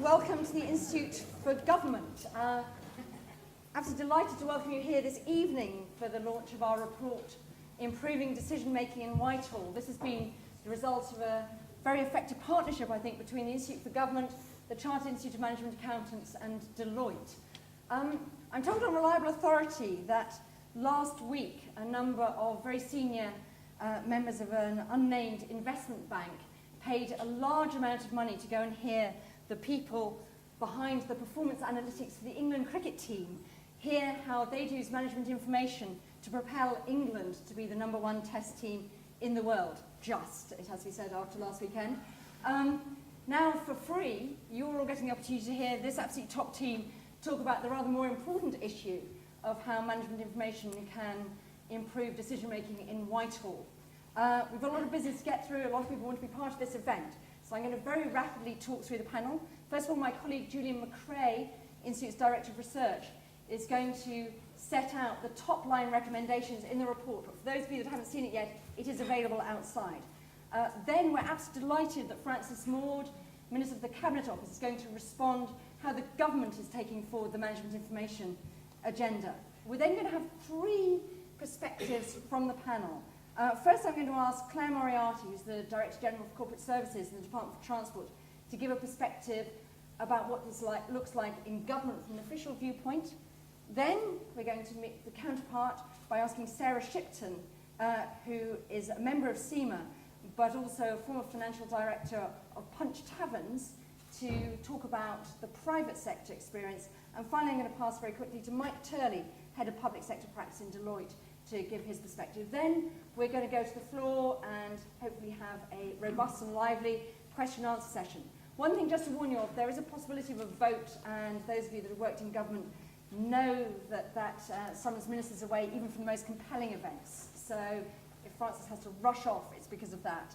welcome to the Institute for Government. I'm absolutely delighted to welcome you here this evening for the launch of our report, Improving Decision-Making in Whitehall. This has been the result of a very effective partnership, I think, between the Institute for Government, the Chartered Institute of Management Accountants and Deloitte. I'm told on reliable authority that last week a number of very senior members of an unnamed investment bank paid a large amount of money to go and hear the people behind the performance analytics for the England cricket team, hear how they'd use management information to propel England to be the #1 test team in the world. Just, it has to be said, after last weekend. Now, for free, you're all getting the opportunity to hear this absolute top team talk about the rather more important issue of how management information can improve decision-making in Whitehall. We've got a lot of business to get through. A lot of people want to be part of this event. So I'm going to very rapidly talk through the panel. First of all, my colleague Julian McRae, Institute's Director of Research, is going to set out the top-line recommendations in the report. But for those of you that haven't seen it yet, it is available outside. Then we're absolutely delighted that Francis Maud, Minister of the Cabinet Office, is going to respond how the government is taking forward the management information agenda. We're then going to have 3 perspectives from the panel. First, I'm going to ask Claire Moriarty, who's the Director General of Corporate Services in the Department for Transport, to give a perspective about what this looks like in government from an official viewpoint. Then we're going to meet the counterpart by asking Sarah Shipton, who is a member of SEMA, but also a former financial director of Punch Taverns, to talk about the private sector experience. And finally, I'm going to pass very quickly to Mike Turley, Head of Public Sector Practice in Deloitte, to give his perspective. Then we're going to go to the floor and hopefully have a robust and lively question and answer session. One thing just to warn you of, there is a possibility of a vote, and those of you that have worked in government know that summons ministers away even from the most compelling events. So if Francis has to rush off, it's because of that.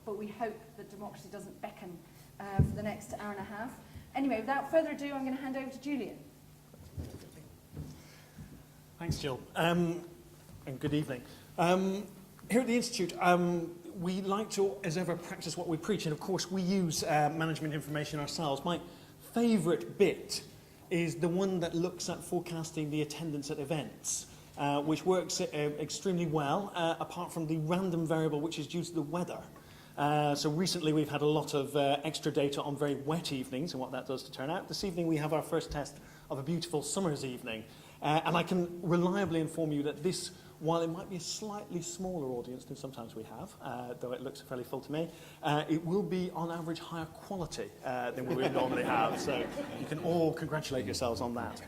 But we hope that democracy doesn't beckon for the next hour and a half. Anyway, without further ado, I'm going to hand over to Julian. Thanks, Jill. And good evening. Here at the Institute, we like to, as ever, practice what we preach. And of course, we use management information ourselves. My favourite bit is the one that looks at forecasting the attendance at events, which works extremely well, apart from the random variable which is due to the weather. So recently we've had a lot of extra data on very wet evenings and what that does to turn out. This evening we have our first test of a beautiful summer's evening. And I can reliably inform you that this, while it might be a slightly smaller audience than sometimes we have, though it looks fairly full to me, it will be on average higher quality than we would normally have. So you can all congratulate yourselves on that.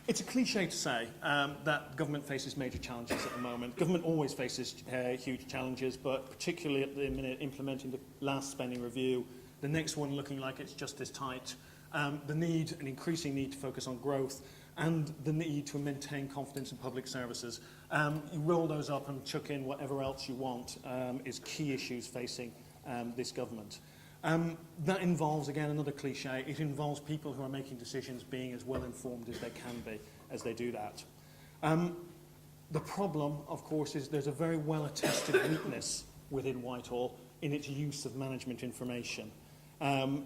It's a cliche to say that government faces major challenges at the moment. Government always faces huge challenges, but particularly at the minute implementing the last spending review, the next one looking like it's just as tight, the need, an increasing need to focus on growth, and the need to maintain confidence in public services. You roll those up and chuck in whatever else you want is key issues facing this government. That involves, again, another cliche, it involves people who are making decisions being as well informed as they can be as they do that. The problem, of course, is there's a very well attested weakness within Whitehall in its use of management information.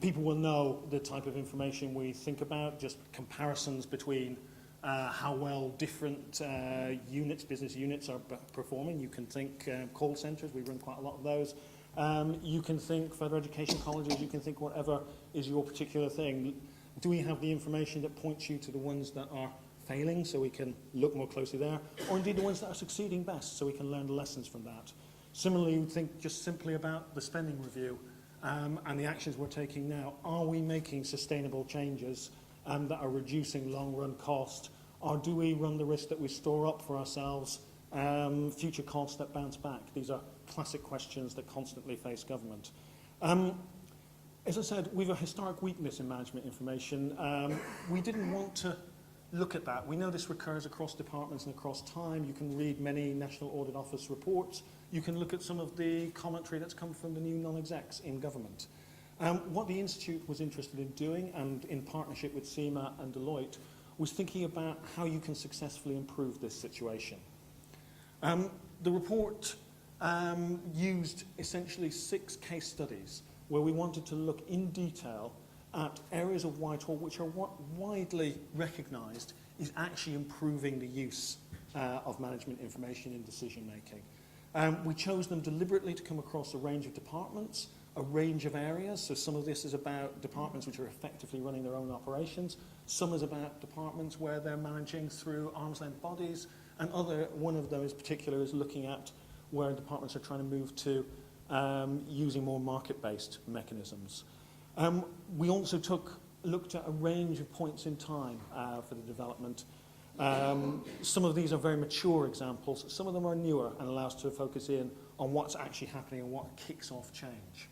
People will know the type of information we think about, just comparisons between how well different units, business units are performing. You can think call centres, we run quite a lot of those. You can think further education colleges, you can think whatever is your particular thing. Do we have the information that points you to the ones that are failing so we can look more closely there? Or indeed the ones that are succeeding best so we can learn the lessons from that? Similarly, you think just simply about the spending review. And the actions we're taking now. Are we making sustainable changes that are reducing long-run cost? Or do we run the risk that we store up for ourselves future costs that bounce back? These are classic questions that constantly face government. As I said, we have a historic weakness in management information. We didn't want to look at that. We know this recurs across departments and across time. You can read many National Audit Office reports. You can look at some of the commentary that's come from the new non-execs in government. What the Institute was interested in doing, and in partnership with SEMA and Deloitte, was thinking about how you can successfully improve this situation. The report used essentially 6 case studies where we wanted to look in detail at areas of Whitehall which are widely recognised is actually improving the use of management information in decision making. We chose them deliberately to come across a range of departments, a range of areas. So some of this is about departments which are effectively running their own operations. Some is about departments where they're managing through arm's length bodies. And one of those particular is looking at where departments are trying to move to using more market-based mechanisms. We also looked at a range of points in time for the development. Some of these are very mature examples. Some of them are newer and allow us to focus in on what's actually happening and what kicks off change.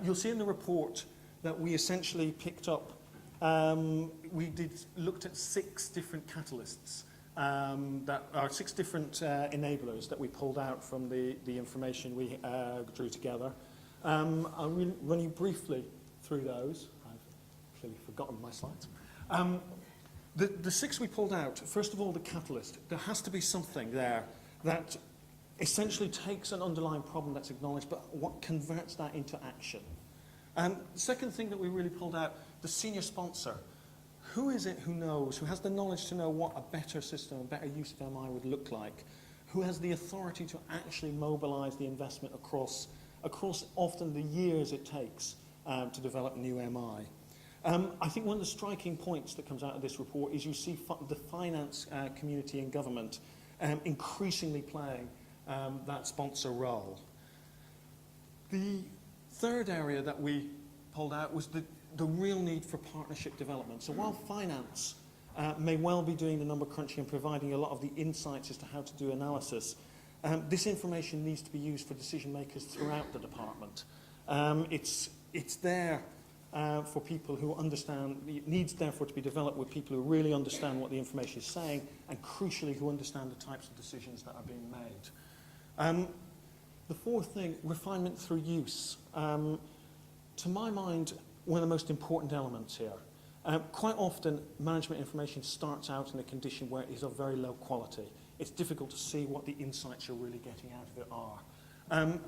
You'll see in the report that we essentially picked up, looked at 6 different catalysts that are 6 different enablers that we pulled out from the information we drew together. I'll run you briefly through those. I've clearly forgotten my slides. The 6 we pulled out, first of all, the catalyst. There has to be something there that essentially takes an underlying problem that's acknowledged, but what converts that into action. The second thing that we really pulled out, the senior sponsor. Who is it who knows, who has the knowledge to know what a better system, a better use of MI would look like? Who has the authority to actually mobilise the investment across often the years it takes to develop new MI? I think one of the striking points that comes out of this report is you see the finance community and government increasingly playing that sponsor role. The third area that we pulled out was the real need for partnership development. So while finance may well be doing the number crunching and providing a lot of the insights as to how to do analysis, this information needs to be used for decision makers throughout the department. It's there for people who understand, it needs therefore to be developed with people who really understand what the information is saying and crucially who understand the types of decisions that are being made. The fourth thing, refinement through use. To my mind, one of the most important elements here. Quite often, management information starts out in a condition where it is of very low quality. It's difficult to see what the insights you're really getting out of it are.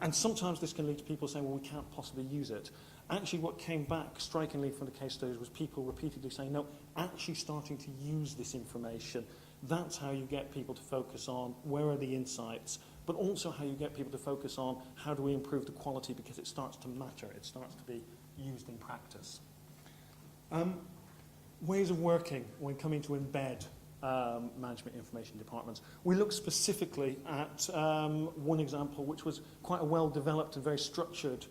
And sometimes this can lead to people saying, well, we can't possibly use it. Actually, what came back strikingly from the case studies was people repeatedly saying, no, actually starting to use this information. That's how you get people to focus on where are the insights, but also how you get people to focus on how do we improve the quality because it starts to matter. It starts to be used in practice. Ways of working when coming to embed management information departments. We looked specifically at one example which was quite a well-developed and very structured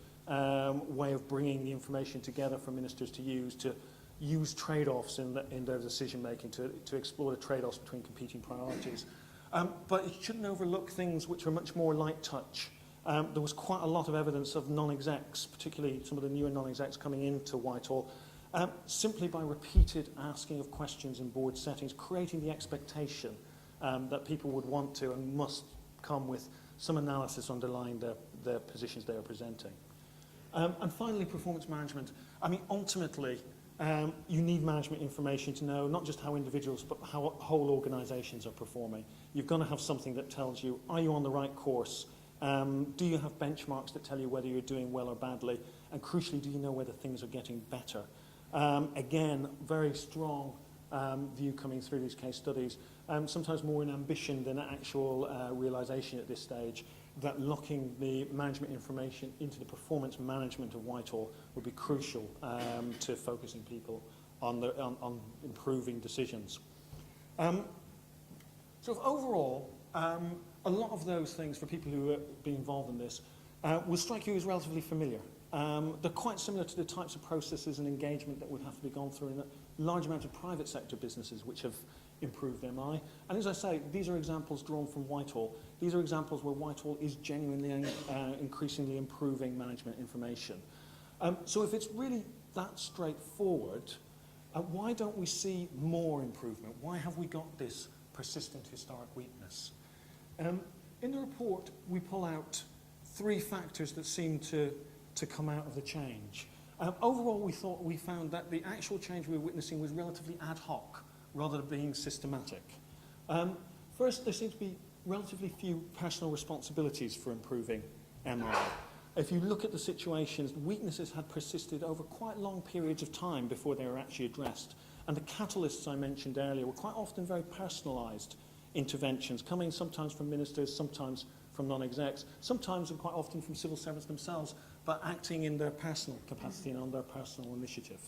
way of bringing the information together for ministers to use trade-offs in their decision-making, to explore the trade-offs between competing priorities. But it shouldn't overlook things which are much more light touch. There was quite a lot of evidence of non-execs, particularly some of the newer non-execs coming into Whitehall, simply by repeated asking of questions in board settings, creating the expectation that people would want to and must come with some analysis underlying the positions they are presenting. And finally, performance management. I mean, ultimately, you need management information to know not just how individuals, but how whole organisations are performing. You've got to have something that tells you, are you on the right course? Do you have benchmarks that tell you whether you're doing well or badly? And crucially, do you know whether things are getting better? Again, very strong view coming through these case studies, sometimes more in ambition than actual realisation at this stage, that locking the management information into the performance management of Whitehall would be crucial to focusing people on improving decisions. So overall, a lot of those things for people who have been involved in this will strike you as relatively familiar. They're quite similar to the types of processes and engagement that would have to be gone through in a large amount of private sector businesses which have improved MI. And as I say, these are examples drawn from Whitehall. These are examples where Whitehall is genuinely increasingly improving management information. So if it's really that straightforward, why don't we see more improvement? Why have we got this persistent historic weakness? In the report, we pull out 3 factors that seem to come out of the change. Overall, we found that the actual change we were witnessing was relatively ad hoc, rather than being systematic. First, there seems to be relatively few personal responsibilities for improving MI. if you look at the situations, weaknesses had persisted over quite long periods of time before they were actually addressed. And the catalysts I mentioned earlier were quite often very personalised interventions, coming sometimes from ministers, sometimes from non-execs, sometimes and quite often from civil servants themselves, but acting in their personal capacity and on their personal initiative.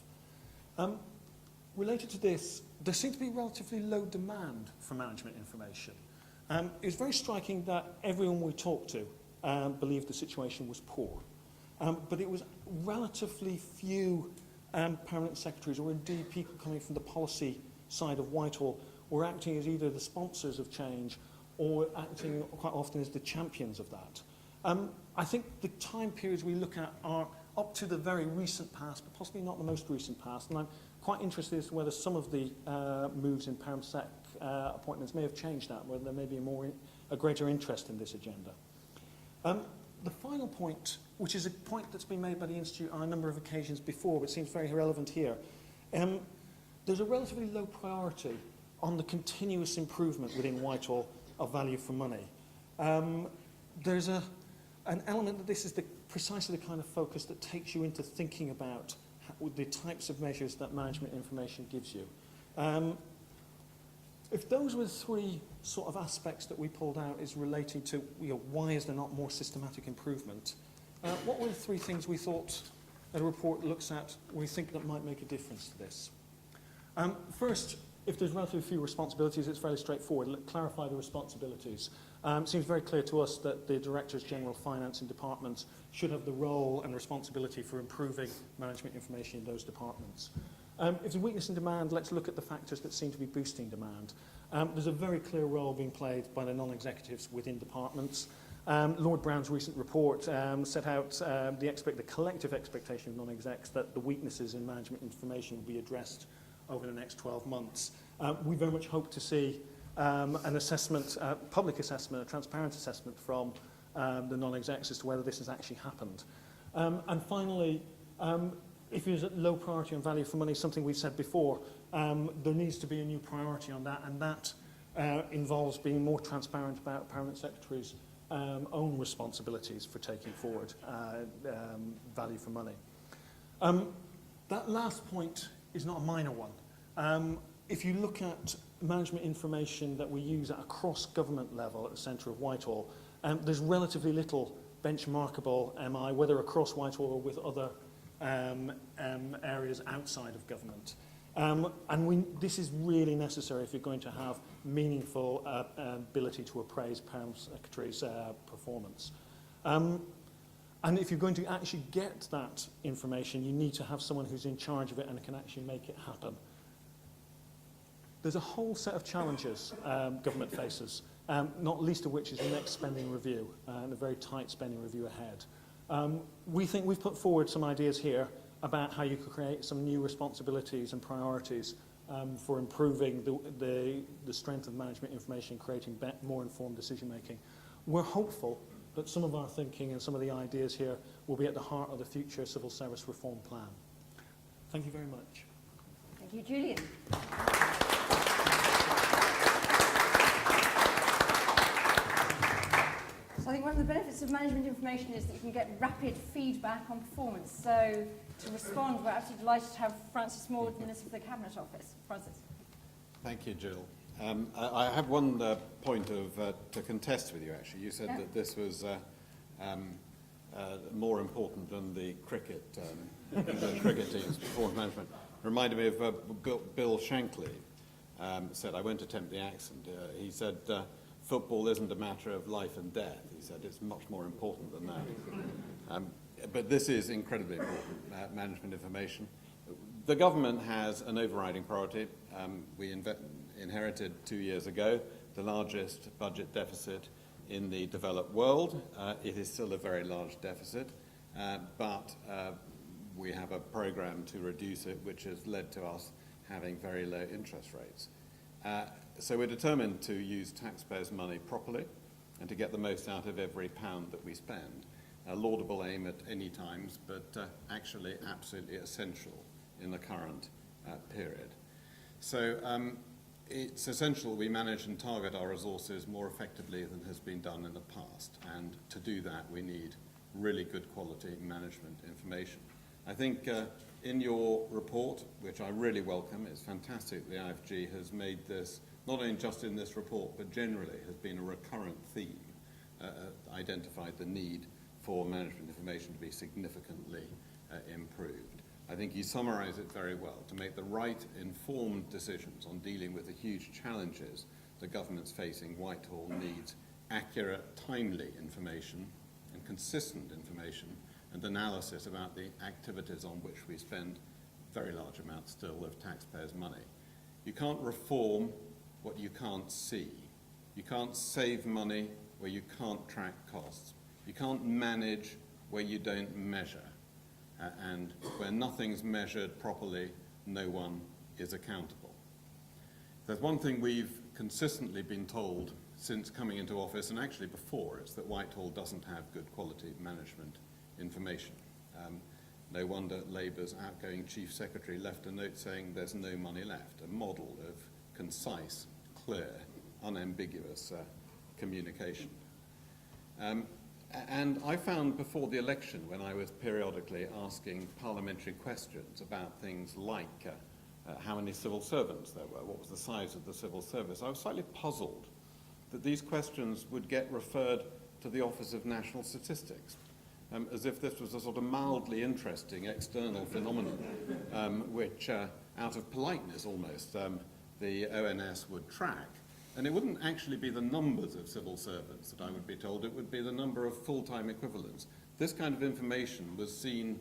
Related to this, there seemed to be relatively low demand for management information. It was very striking that everyone we talked to believed the situation was poor. But it was relatively few permanent secretaries, or indeed people coming from the policy side of Whitehall, were acting as either the sponsors of change or acting quite often as the champions of that. I think the time periods we look at are up to the very recent past, but possibly not the most recent past. And I'm quite interested as to whether some of the moves in PermSec appointments may have changed that, whether there may be a greater interest in this agenda. The final point, which is a point that's been made by the Institute on a number of occasions before, but seems very relevant here, there's a relatively low priority on the continuous improvement within Whitehall of value for money. There's an element that this is precisely the kind of focus that takes you into thinking about the types of measures that management information gives you. If those were the three sort of aspects that we pulled out is relating to why is there not more systematic improvement, what were the three things we thought a report looks at we think that might make a difference to this? First, if there's relatively few responsibilities, it's fairly straightforward. Clarify the responsibilities. It seems very clear to us that the Directors General of Finance and departments should have the role and responsibility for improving management information in those departments. If there's weakness in demand, let's look at the factors that seem to be boosting demand. There's a very clear role being played by the non-executives within departments. Lord Brown's recent report set out the collective expectation of non-execs that the weaknesses in management information will be addressed over the next 12 months. We very much hope to see an assessment, public assessment, a transparent assessment from the non-execs as to whether this has actually happened. And finally, if there's a low priority on value for money, something we've said before, there needs to be a new priority on that, and that involves being more transparent about permanent secretaries' own responsibilities for taking forward value for money. That last point is not a minor one. If you look at management information that we use at a cross-government level at the centre of Whitehall, there's relatively little benchmarkable MI, whether across Whitehall or with other areas outside of government. This is really necessary if you're going to have meaningful ability to appraise Perm Secretary's performance. And if you're going to actually get that information, you need to have someone who's in charge of it and can actually make it happen. There's a whole set of challenges government faces, not least of which is the next spending review and a very tight spending review ahead. We think we've put forward some ideas here about how you could create some new responsibilities and priorities for improving the strength of management information, creating more informed decision making. We're hopeful that some of our thinking and some of the ideas here will be at the heart of the future civil service reform plan. Thank you very much. Thank you, Julian. So I think one of the benefits of management information is that you can get rapid feedback on performance. So to respond, we're absolutely delighted to have Francis Maud, Minister for the Cabinet Office. Francis. Thank you, Jill. I have one point to contest with you, actually. You said that this was more important than the cricket, the cricket team's performance management. It reminded me of Bill Shankly said, I won't attempt the accent, he said, football isn't a matter of life and death. He said it's much more important than that. But this is incredibly important, management information. The government has an overriding priority. We inherited 2 years ago the largest budget deficit in the developed world. It is still a very large deficit, but we have a program to reduce it, which has led to us having very low interest rates. So we're determined to use taxpayers' money properly and to get the most out of every pound that we spend. A laudable aim at any times, but actually absolutely essential in the current period. So it's essential we manage and target our resources more effectively than has been done in the past, and to do that we need really good quality management information. I think in your report, which I really welcome, it's fantastic the IFG has made this, not only just in this report, but generally has been a recurrent theme, identified the need for management information to be significantly improved. I think you summarize it very well. To make the right informed decisions on dealing with the huge challenges the government's facing, Whitehall needs accurate, timely information and consistent information and analysis about the activities on which we spend very large amounts still of taxpayers' money. You can't reform what you can't see. You can't save money where you can't track costs. You can't manage where you don't measure. And where nothing's measured properly, no one is accountable. There's one thing we've consistently been told since coming into office, and actually before, it's that Whitehall doesn't have good quality management information. No wonder Labour's outgoing Chief Secretary left a note saying there's no money left, a model of concise, clear, unambiguous communication. And I found before the election, when I was periodically asking parliamentary questions about things like how many civil servants there were, what was the size of the civil service, I was slightly puzzled that these questions would get referred to the Office of National Statistics, as if this was a sort of mildly interesting external phenomenon, which, out of politeness almost, the ONS would track. And it wouldn't actually be the numbers of civil servants that I would be told, it would be the number of full-time equivalents. This kind of information was seen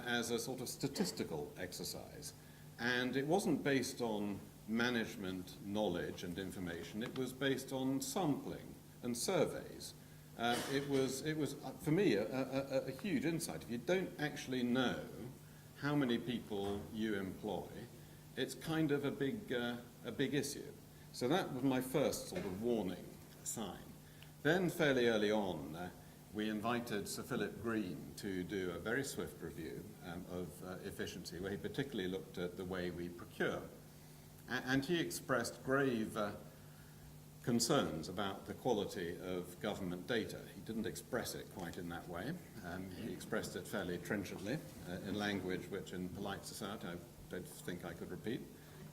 as a sort of statistical exercise. And it wasn't based on management knowledge and information, it was based on sampling and surveys. It was for me, a huge insight. If you don't actually know how many people you employ, it's kind of a big issue. So that was my first sort of warning sign. Then fairly early on, we invited Sir Philip Green to do a very swift review of efficiency, where he particularly looked at the way we procure. And he expressed grave concerns about the quality of government data. He didn't express it quite in that way. He expressed it fairly trenchantly in language which in polite society I don't think I could repeat.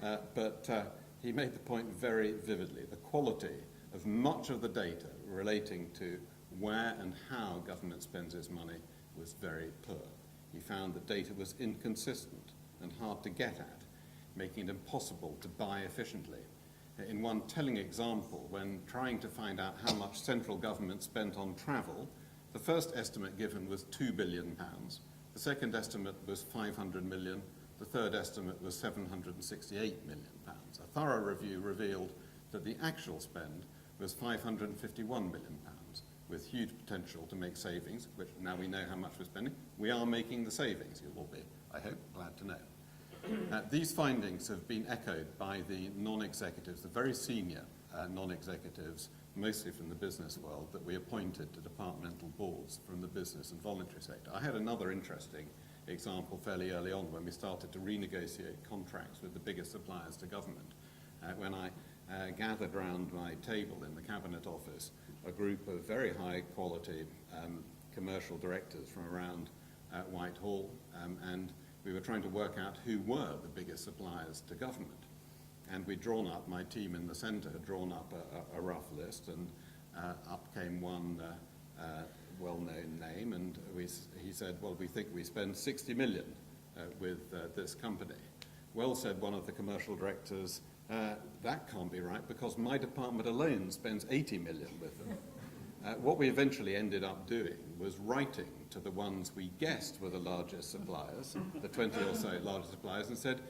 But he made the point very vividly. The quality of much of the data relating to where and how government spends its money was very poor. He found that data was inconsistent and hard to get at, making it impossible to buy efficiently. In one telling example, when trying to find out how much central government spent on travel, the first estimate given was £2 billion, the second estimate was 500 million, the third estimate was 768 million pounds. A thorough review revealed that the actual spend was 551 million pounds, with huge potential to make savings, which now we know how much we're spending. We are making the savings, you will be, I hope, glad to know. These findings have been echoed by the non-executives, the very senior non-executives, mostly from the business world, that we appointed to departmental boards from the business and voluntary sector. I had another interesting example fairly early on when we started to renegotiate contracts with the biggest suppliers to government. When I gathered round my table in the Cabinet Office a group of very high quality commercial directors from around Whitehall, and we were trying to work out who were the biggest suppliers to government. And we'd drawn up, my team in the centre had drawn up a rough list, and up came one well-known name, and he said, well, we think we spend 60 million with this company. Well, said one of the commercial directors, that can't be right because my department alone spends 80 million with them. What we eventually ended up doing was writing to the ones we guessed were the largest suppliers, the 20 or so largest suppliers, and said,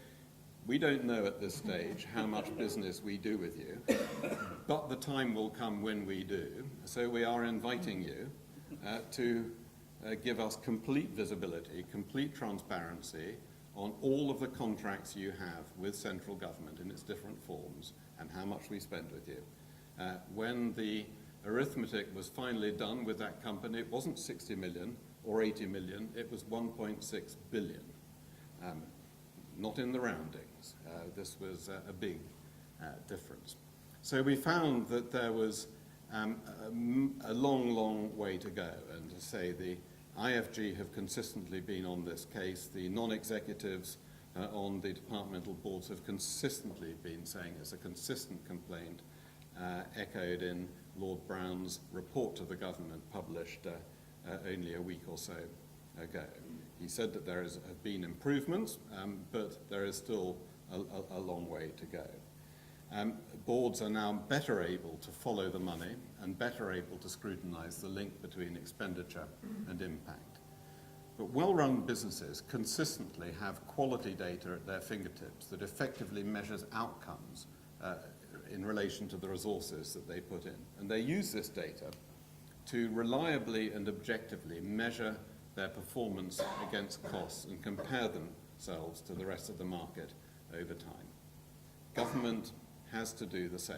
we don't know at this stage how much business we do with you, but the time will come when we do, so we are inviting you to give us complete visibility, complete transparency on all of the contracts you have with central government in its different forms and how much we spend with you. When the arithmetic was finally done with that company, it wasn't 60 million or 80 million, it was 1.6 billion. Not in the roundings. This was a big difference. So we found that there was a long, long way to go, and to say the IFG have consistently been on this case. The non-executives on the departmental boards have consistently been saying it's a consistent complaint echoed in Lord Brown's report to the government published only a week or so ago. He said that there have been improvements, but there is still a long way to go. Boards are now better able to follow the money and better able to scrutinize the link between expenditure and impact. But well-run businesses consistently have quality data at their fingertips that effectively measures outcomes in relation to the resources that they put in. And they use this data to reliably and objectively measure their performance against costs and compare themselves to the rest of the market over time. Government has to do the same.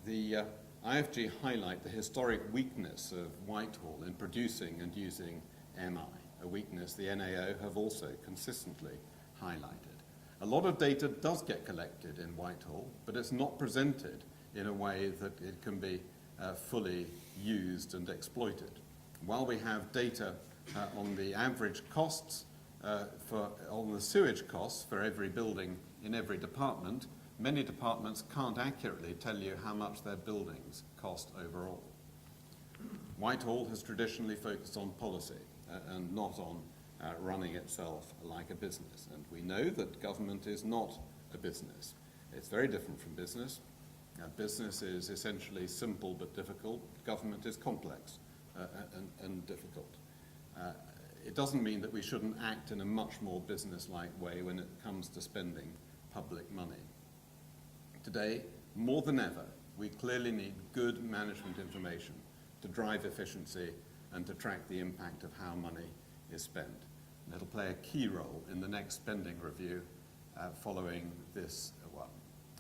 The IFG highlight the historic weakness of Whitehall in producing and using MI, a weakness the NAO have also consistently highlighted. A lot of data does get collected in Whitehall, but it's not presented in a way that it can be fully used and exploited. While we have data on the average costs, on the sewage costs for every building in every department, many departments can't accurately tell you how much their buildings cost overall. Whitehall has traditionally focused on policy and not on running itself like a business. And we know that government is not a business. It's very different from business. Business is essentially simple but difficult. Government is complex and difficult. It doesn't mean that we shouldn't act in a much more business-like way when it comes to spending public money. Today, more than ever, we clearly need good management information to drive efficiency and to track the impact of how money is spent. And it'll play a key role in the next spending review following this one.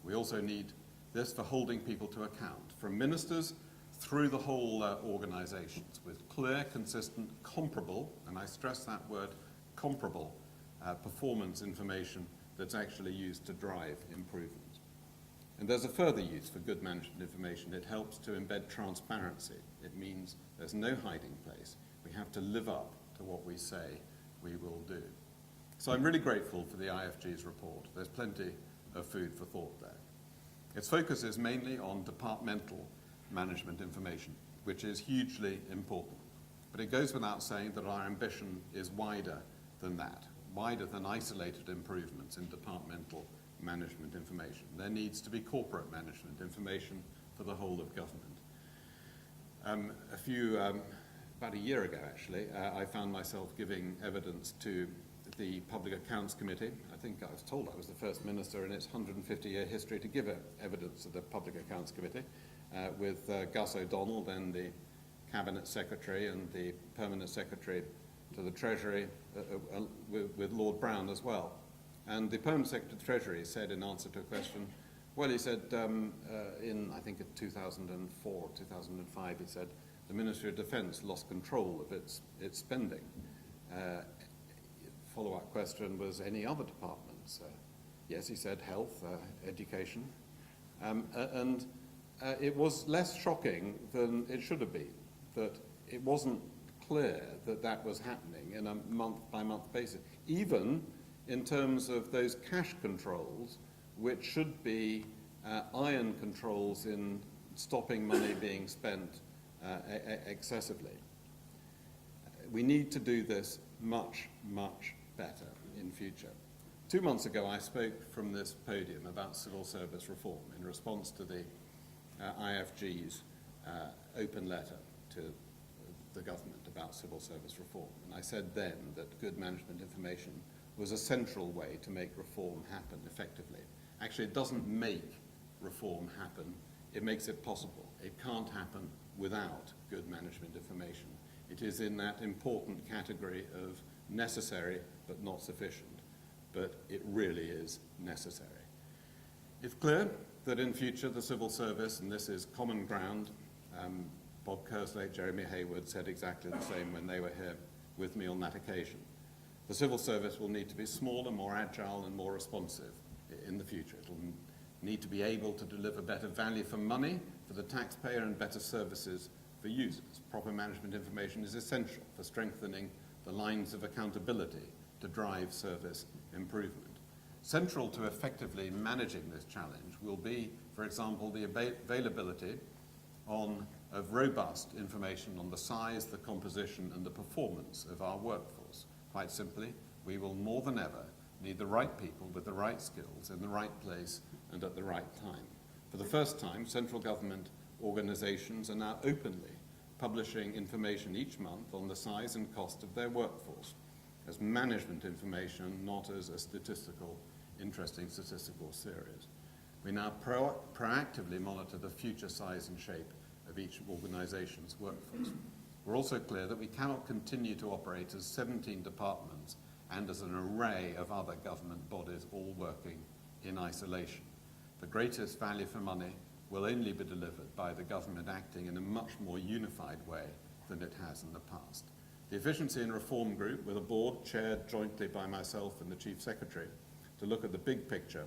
We also need this for holding people to account, from ministers through the whole organisations, with clear, consistent, comparable, and I stress that word, comparable, performance information that's actually used to drive improvement. And there's a further use for good management information. It helps to embed transparency. It means there's no hiding place. We have to live up to what we say we will do. So I'm really grateful for the IFG's report. There's plenty of food for thought there. Its focus is mainly on departmental management information, which is hugely important. But it goes without saying that our ambition is wider than that, wider than isolated improvements in departmental management information. There needs to be corporate management information for the whole of government. About a year ago actually, I found myself giving evidence to the Public Accounts Committee. I think I was told I was the first minister in its 150-year history to give evidence to the Public Accounts Committee with Gus O'Donnell, then the Cabinet Secretary and the Permanent Secretary to the Treasury with Lord Brown as well. And the Permanent Secretary of the Treasury said in answer to a question, well, he said in, I think, 2004, 2005, he said, the Ministry of Defence lost control of its spending. Follow-up question was any other departments? Yes, he said health, education. And it was less shocking than it should have been, that it wasn't clear that that was happening in a month-by-month basis, even in terms of those cash controls, which should be iron controls in stopping money being spent excessively. We need to do this much, much better in future. 2 months ago, I spoke from this podium about civil service reform in response to the IFG's open letter to the government about civil service reform. And I said then that good management information was a central way to make reform happen effectively. Actually, it doesn't make reform happen, it makes it possible. It can't happen without good management information. It is in that important category of necessary but not sufficient, but it really is necessary. It's clear that in future the civil service, and this is common ground, Bob Kerslake, Jeremy Hayward said exactly the same when they were here with me on that occasion. The civil service will need to be smaller, more agile and more responsive in the future. It will need to be able to deliver better value for money for the taxpayer and better services for for users. Proper management information is essential for strengthening the lines of accountability to drive service improvement. Central to effectively managing this challenge will be, for example, the availability of robust information on the size, the composition, and the performance of our workforce. Quite simply, we will more than ever need the right people with the right skills in the right place and at the right time. For the first time, central government organisations are now openly publishing information each month on the size and cost of their workforce as management information, not as a interesting statistical series. We now proactively monitor the future size and shape of each organisation's workforce. We're also clear that we cannot continue to operate as 17 departments and as an array of other government bodies all working in isolation. The greatest value for money will only be delivered by the government acting in a much more unified way than it has in the past. The Efficiency and Reform Group, with a board chaired jointly by myself and the Chief Secretary to look at the big picture,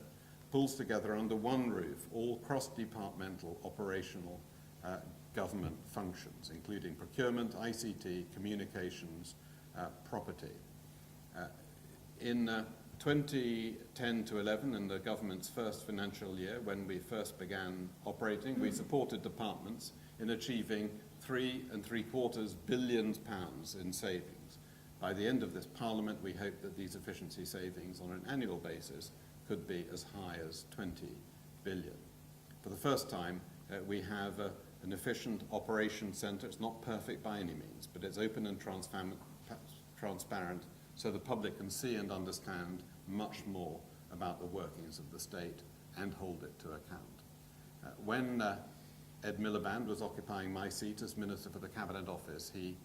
pulls together under one roof all cross-departmental operational government functions, including procurement, ICT, communications, property. In 2010 to 11, in the government's first financial year, when we first began operating, we supported departments in achieving £3.75 billion in savings. By the end of this Parliament, we hope that these efficiency savings on an annual basis could be as high as 20 billion. For the first time, we have an efficient operations centre. It's not perfect by any means, but it's open and transparent so the public can see and understand much more about the workings of the state and hold it to account. When Ed Miliband was occupying my seat as Minister for the Cabinet Office, he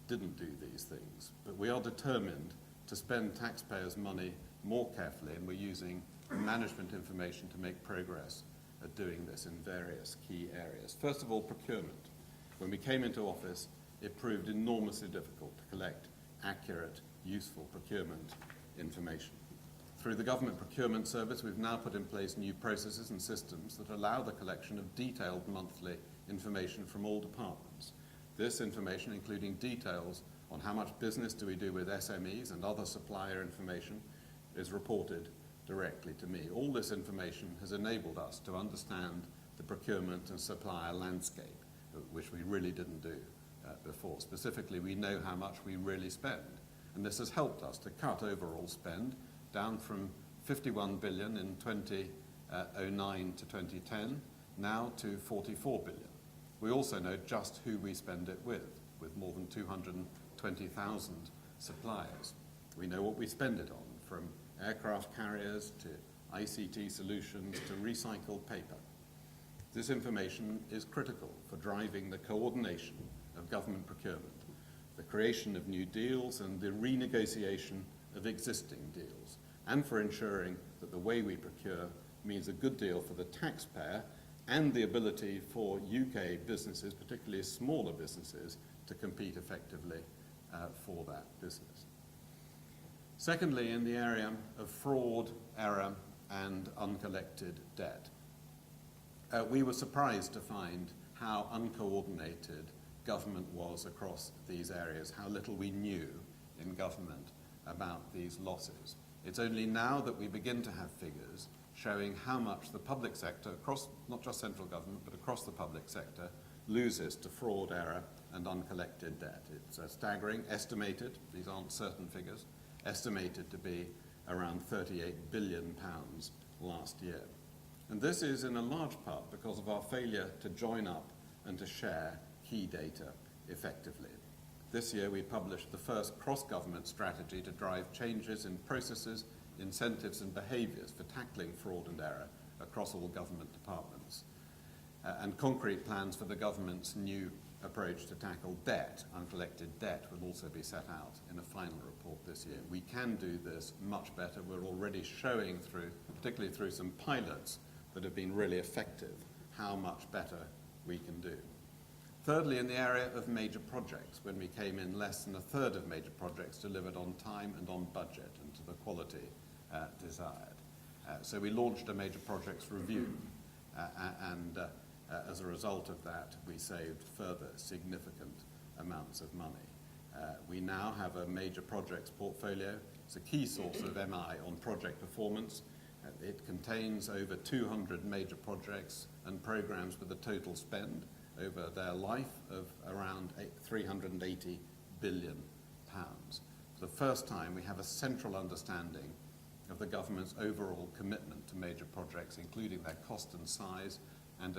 didn't do these things. But we are determined to spend taxpayers' money more carefully, and we're using management information to make progress at doing this in various key areas. First of all, procurement. When we came into office, it proved enormously difficult to collect accurate, useful procurement information. Through the Government Procurement Service, we've now put in place new processes and systems that allow the collection of detailed monthly information from all departments. This information, including details on how much business do we do with SMEs and other supplier information, is reported directly to me. All this information has enabled us to understand the procurement and supplier landscape, which we really didn't do before. Specifically, we know how much we really spend, and this has helped us to cut overall spend down from 51 billion in 2009 to 2010, now to 44 billion. We also know just who we spend it with more than 220,000 suppliers. We know what we spend it on, from aircraft carriers to ICT solutions to recycled paper. This information is critical for driving the coordination of government procurement, the creation of new deals and the renegotiation of existing deals, and for ensuring that the way we procure means a good deal for the taxpayer and the ability for UK businesses, particularly smaller businesses, to compete effectively for that business. Secondly, in the area of fraud, error, and uncollected debt, we were surprised to find how uncoordinated government was across these areas, how little we knew in government about these losses. It's only now that we begin to have figures showing how much the public sector, across not just central government, but across the public sector, loses to fraud, error, and uncollected debt. It's staggering, estimated, these aren't certain figures, estimated to be around £38 billion last year. And this is in a large part because of our failure to join up and to share key data effectively. This year we published the first cross-government strategy to drive changes in processes, incentives and behaviours for tackling fraud and error across all government departments, and concrete plans for the government's new approach to tackle debt. Uncollected debt will also be set out in a final report this year. We can do this much better. We're already showing through, particularly through some pilots that have been really effective, how much better we can do. Thirdly, in the area of major projects, when we came in, less than a third of major projects delivered on time and on budget and to the quality desired. So we launched a major projects review and As a result of that, we saved further significant amounts of money. We now have a major projects portfolio. It's a key source of MI on project performance. It contains over 200 major projects and programs with a total spend over their life of around 380 billion pounds. For the first time, we have a central understanding of the government's overall commitment to major projects, including their cost and size, and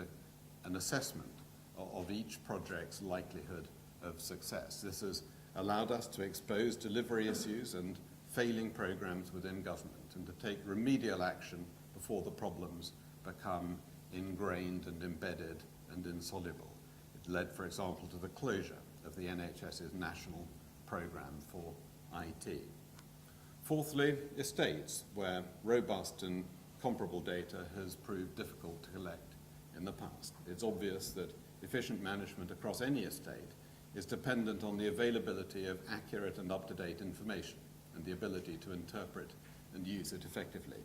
an assessment of each project's likelihood of success. This has allowed us to expose delivery issues and failing programs within government, and to take remedial action before the problems become ingrained and embedded and insoluble. It led, for example, to the closure of the NHS's national programme for IT. Fourthly, estates, where robust and comparable data has proved difficult to collect in the past. It's obvious that efficient management across any estate is dependent on the availability of accurate and up-to-date information and the ability to interpret and use it effectively.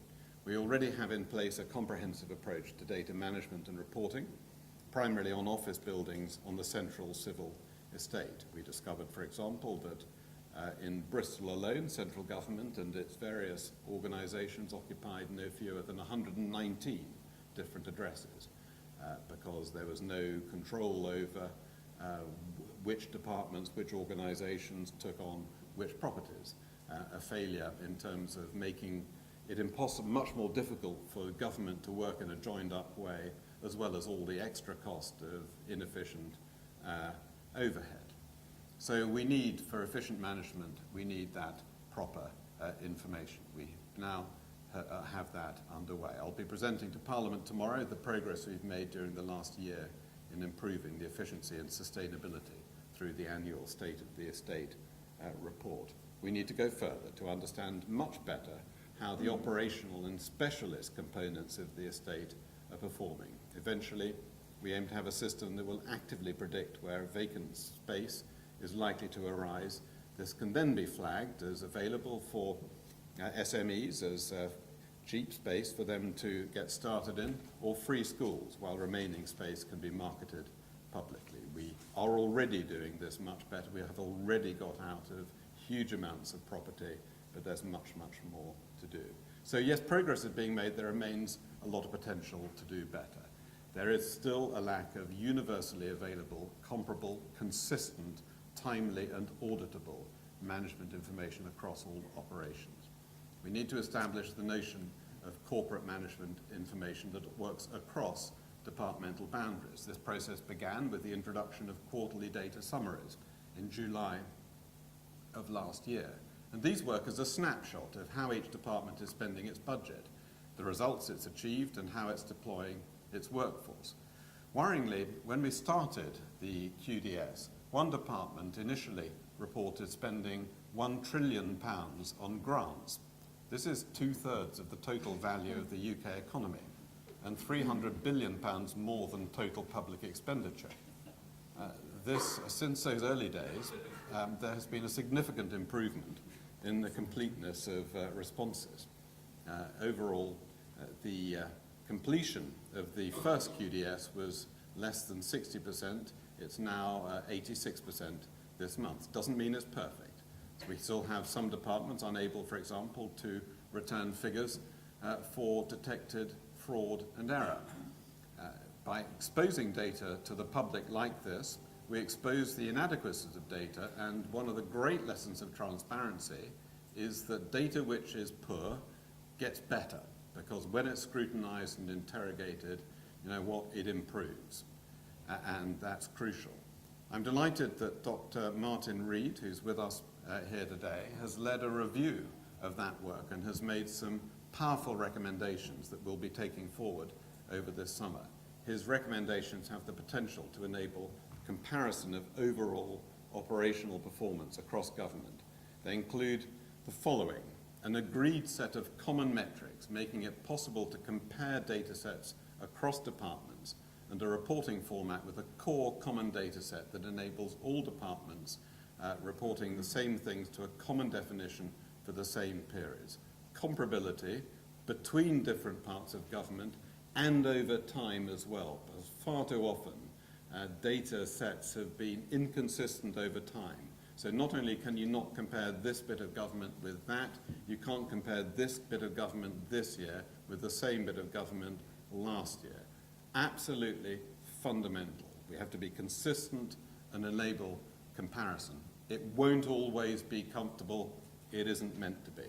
We already have in place a comprehensive approach to data management and reporting, primarily on office buildings on the central civil estate. We discovered, for example, that in Bristol alone, central government and its various organisations occupied no fewer than 119 different addresses because there was no control over which departments, which organisations took on which properties. A failure in terms of making it much more difficult for government to work in a joined-up way, as well as all the extra cost of inefficient overhead. So we need, for efficient management, we need that proper information. We now have that underway. I'll be presenting to Parliament tomorrow the progress we've made during the last year in improving the efficiency and sustainability through the annual State of the Estate report. We need to go further to understand much better how the operational and specialist components of the estate are performing. Eventually, we aim to have a system that will actively predict where vacant space is likely to arise. This can then be flagged as available for SMEs as cheap space for them to get started in, or free schools, while remaining space can be marketed publicly. We are already doing this much better. We have already got out of huge amounts of property, but there's much, much more to do. So yes, progress is being made. There remains a lot of potential to do better. There is still a lack of universally available, comparable, consistent, timely and auditable management information across all operations. We need to establish the notion of corporate management information that works across departmental boundaries. This process began with the introduction of quarterly data summaries in July of last year. And these work as a snapshot of how each department is spending its budget, the results it's achieved and how it's deploying its workforce. Worryingly, when we started the QDS, one department initially reported spending £1 trillion on grants. This is 2/3 of the total value of the UK economy and £300 billion more than total public expenditure. Since those early days, there has been a significant improvement in the completeness of responses. Overall, the completion of the first QDS was less than 60%. It's now 86% this month. Doesn't mean it's perfect. We still have some departments unable, for example, to return figures for detected fraud and error. By exposing data to the public like this, we expose the inadequacies of data, and one of the great lessons of transparency is that data which is poor gets better, because when it's scrutinized and interrogated, it improves, and that's crucial. I'm delighted that Dr. Martin Reed, who's with us here today, has led a review of that work and has made some powerful recommendations that we'll be taking forward over this summer. His recommendations have the potential to enable comparison of overall operational performance across government. They include the following: an agreed set of common metrics, making it possible to compare data sets across departments, and a reporting format with a core common data set that enables all departments reporting the same things to a common definition for the same periods. Comparability between different parts of government and over time as well. Because far too often, data sets have been inconsistent over time. So not only can you not compare this bit of government with that, you can't compare this bit of government this year with the same bit of government last year. Absolutely fundamental. We have to be consistent and enable comparison. It won't always be comfortable. It isn't meant to be.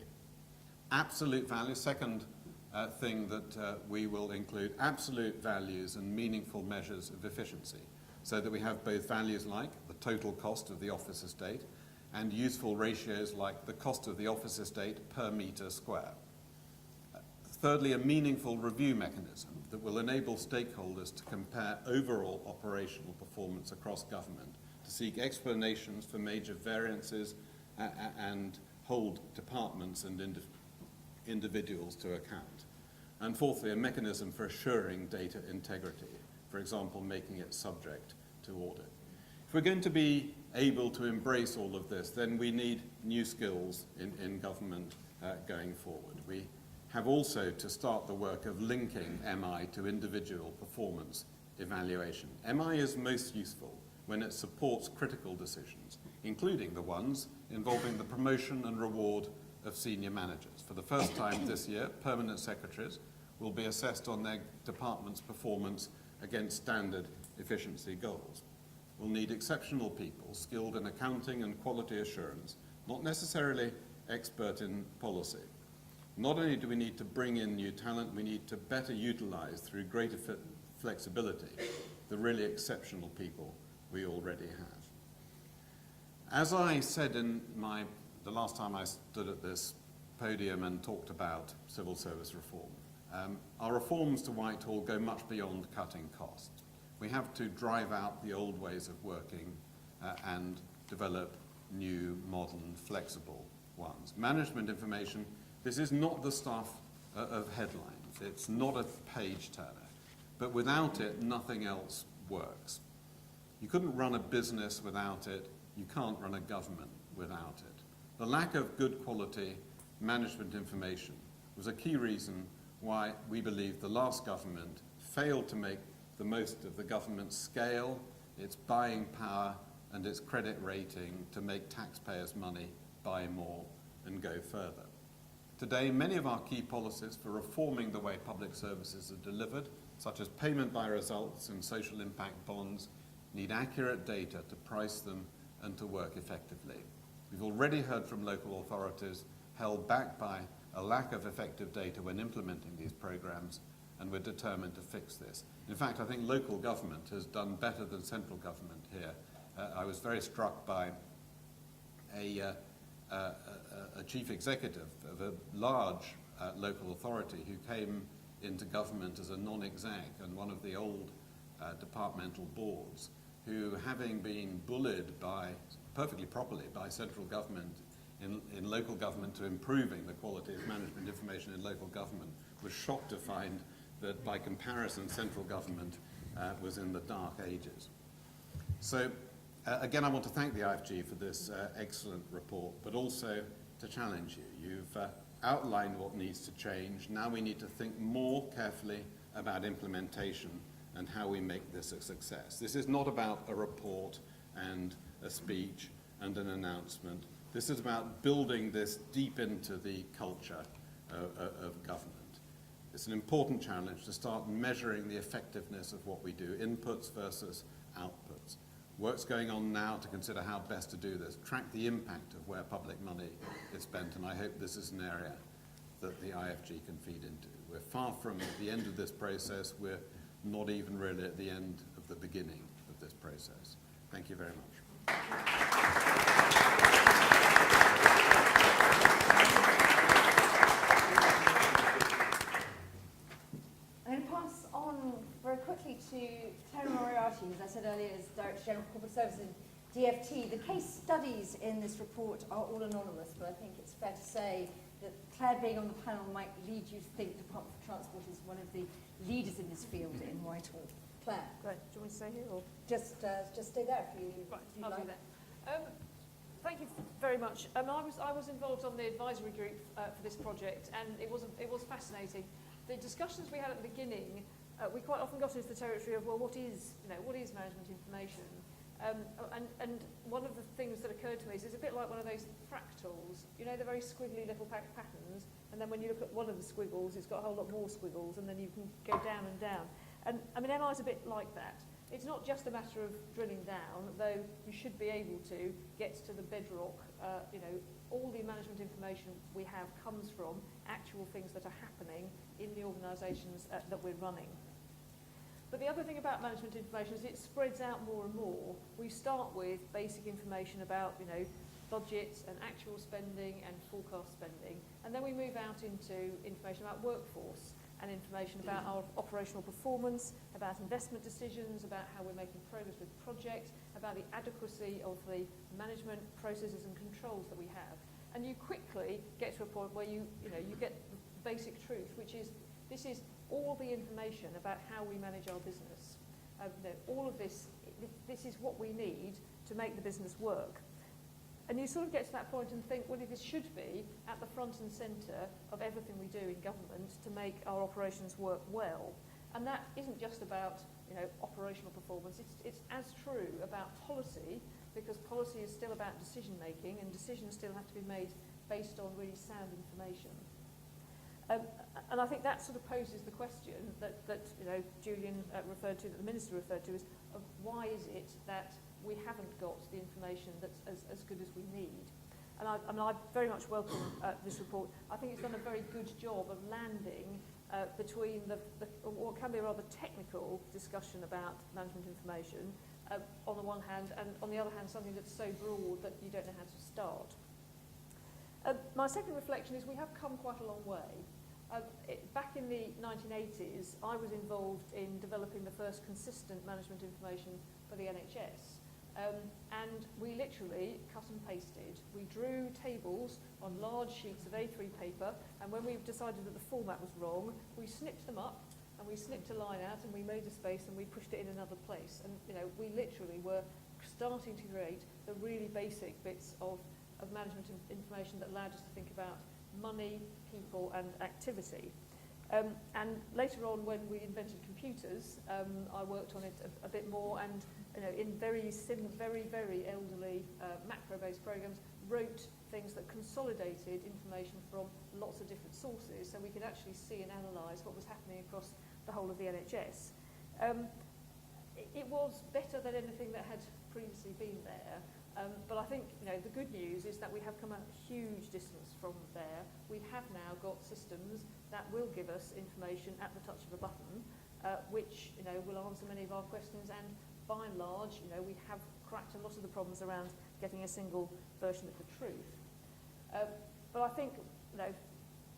Absolute value, second thing that we will include, absolute values and meaningful measures of efficiency, so that we have both values like the total cost of the office estate and useful ratios like the cost of the office estate per metre square. Thirdly, a meaningful review mechanism that will enable stakeholders to compare overall operational performance across government, to seek explanations for major variances and hold departments and individuals to account. And fourthly, a mechanism for assuring data integrity, for example, making it subject to audit. If we're going to be able to embrace all of this, then we need new skills in government going forward. We have also to start the work of linking MI to individual performance evaluation. MI is most useful when it supports critical decisions, including the ones involving the promotion and reward of senior managers. For the first time this year, permanent secretaries will be assessed on their department's performance against standard efficiency goals. We'll need exceptional people skilled in accounting and quality assurance, not necessarily expert in policy. Not only do we need to bring in new talent, we need to better utilize, through greater flexibility, the really exceptional people we already have. As I said in the last time I stood at this podium and talked about civil service reform, our reforms to Whitehall go much beyond cutting costs. We have to drive out the old ways of working and develop new, modern, flexible ones. Management information, this is not the stuff of headlines. It's not a page turner. But without it, nothing else works. You couldn't run a business without it. You can't run a government without it. The lack of good quality management information was a key reason why we believe the last government failed to make the most of the government's scale, its buying power, and its credit rating to make taxpayers' money buy more and go further. Today, many of our key policies for reforming the way public services are delivered, such as payment by results and social impact bonds, need accurate data to price them and to work effectively. We've already heard from local authorities held back by a lack of effective data when implementing these programs, and we're determined to fix this. In fact, I think local government has done better than central government here. I was very struck by a chief executive of a large local authority who came into government as a non-exec on one of the old departmental boards, who, having been bullied perfectly properly by central government in local government to improving the quality of management information in local government, was shocked to find that by comparison central government was in the dark ages. So again, I want to thank the IFG for this excellent report, but also to challenge you. You've outlined what needs to change. Now we need to think more carefully about implementation and how we make this a success. This is not about a report and a speech and an announcement. This is about building this deep into the culture of government. It's an important challenge to start measuring the effectiveness of what we do, inputs versus outputs. Work's going on now to consider how best to do this, track the impact of where public money is spent, and I hope this is an area that the IFG can feed into. We're far from the end of this process. We're not even really at the end of the beginning of this process. Thank you very much. I'm going to pass on very quickly to Terry Moriarty, as I said earlier, is Director General for Corporate Services in DFT. The case studies in this report are all anonymous, but I think it's fair to say that Claire being on the panel might lead you to think Department for Transport is one of the leaders in this field in Whitehall. Claire? Great. Do you want me to stay here? Or? Just stay there if you Right, if you'd I'll like. do that. Thank you very much. I was involved on the advisory group for this project, and it was fascinating. the discussions we had at the beginning, we quite often got into the territory of, well, what is management information? And one of the things that occurred to me is it's a bit like one of those fractals. You know, the very squiggly little patterns, and then when you look at one of the squiggles, it's got a whole lot more squiggles, and then you can go down and down. And I mean, MI is a bit like that. It's not just a matter of drilling down, though you should be able to get to the bedrock. You know, all the management information we have comes from actual things that are happening in the organisations that we're running. But the other thing about management information is it spreads out more and more. We start with basic information about, you know, budgets and actual spending and forecast spending, and then we move out into information about workforce and information about our operational performance, about investment decisions, about how we're making progress with projects, about the adequacy of the management processes and controls that we have. And you quickly get to a point where you get the basic truth, which is this is all the information about how we manage our business. All of this is what we need to make the business work. And you sort of get to that point and think, well, this should be at the front and centre of everything we do in government to make our operations work well. And that isn't just about, you know, operational performance. It's as true about policy, because policy is still about decision making, and decisions still have to be made based on really sound information. And I think that sort of poses the question that you know, Julian referred to, that the Minister referred to, is of why is it that we haven't got the information that's as good as we need? And I very much welcome this report. I think it's done a very good job of landing between what can be a rather technical discussion about management information on the one hand, and on the other hand something that's so broad that you don't know how to start. My second reflection is we have come quite a long way. Back in the 1980s, I was involved in developing the first consistent management information for the NHS. And we literally cut and pasted. We drew tables on large sheets of A3 paper, and when we decided that the format was wrong, we snipped them up, and we snipped a line out, and we made a space, and we pushed it in another place. And you know, we literally were starting to create the really basic bits of management information that allowed us to think about money, people, and activity. And later on, when we invented computers, I worked on it a bit more, and you know, in very elderly macro-based programs, wrote things that consolidated information from lots of different sources, so we could actually see and analyse what was happening across the whole of the NHS. It was better than anything that had previously been there. But I think, you know, the good news is that we have come a huge distance from there. We have now got systems that will give us information at the touch of a button, which, you know, will answer many of our questions. And by and large, you know, we have cracked a lot of the problems around getting a single version of the truth. But I think, you know,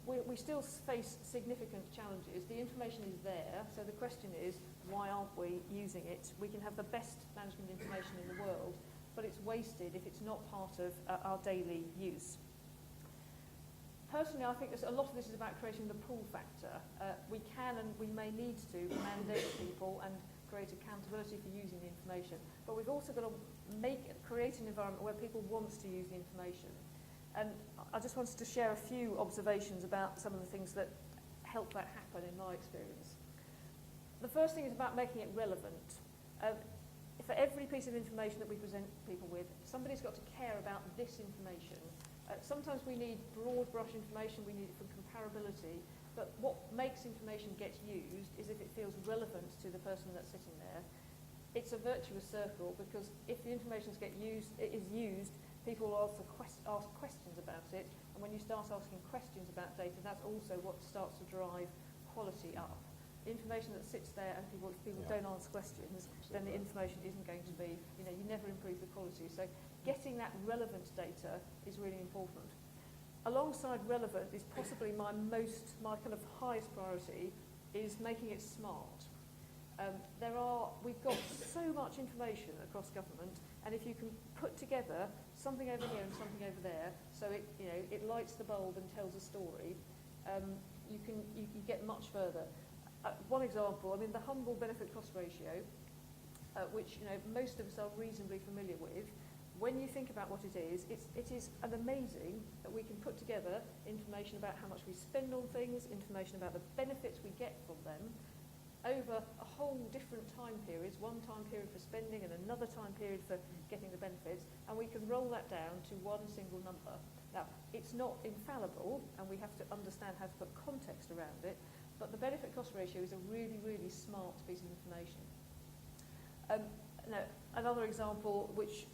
we still face significant challenges. The information is there, so the question is, why aren't we using it? We can have the best management information in the world, but it's wasted if it's not part of our daily use. Personally, I think a lot of this is about creating the pull factor. We can and we may need to mandate people and create accountability for using the information, but we've also got to create an environment where people want to use the information. And I just wanted to share a few observations about some of the things that help that happen in my experience. The first thing is about making it relevant. For every piece of information that we present people with, somebody's got to care about this information. Sometimes we need broad brush information, we need it for comparability, but what makes information get used is if it feels relevant to the person that's sitting there. It's a virtuous circle, because if the information is used, people will also ask questions about it, and when you start asking questions about data, that's also what starts to drive quality up. Information that sits there and people don't ask questions, then the information isn't going to be, you know, you never improve the quality. So getting that relevant data is really important. Alongside relevant is possibly my kind of highest priority is making it smart. We've got so much information across government, and if you can put together something over here and something over there, so it lights the bulb and tells a story, you get much further. One example, I mean, the humble benefit cost ratio, which most of us are reasonably familiar with, when you think about what it is an amazing that we can put together information about how much we spend on things, information about the benefits we get from them over a whole different time periods, one time period for spending and another time period for getting the benefits, and we can roll that down to one single number. Now, it's not infallible, and we have to understand how to put context around it, but the benefit cost ratio is a really, really smart piece of information. Now, another example which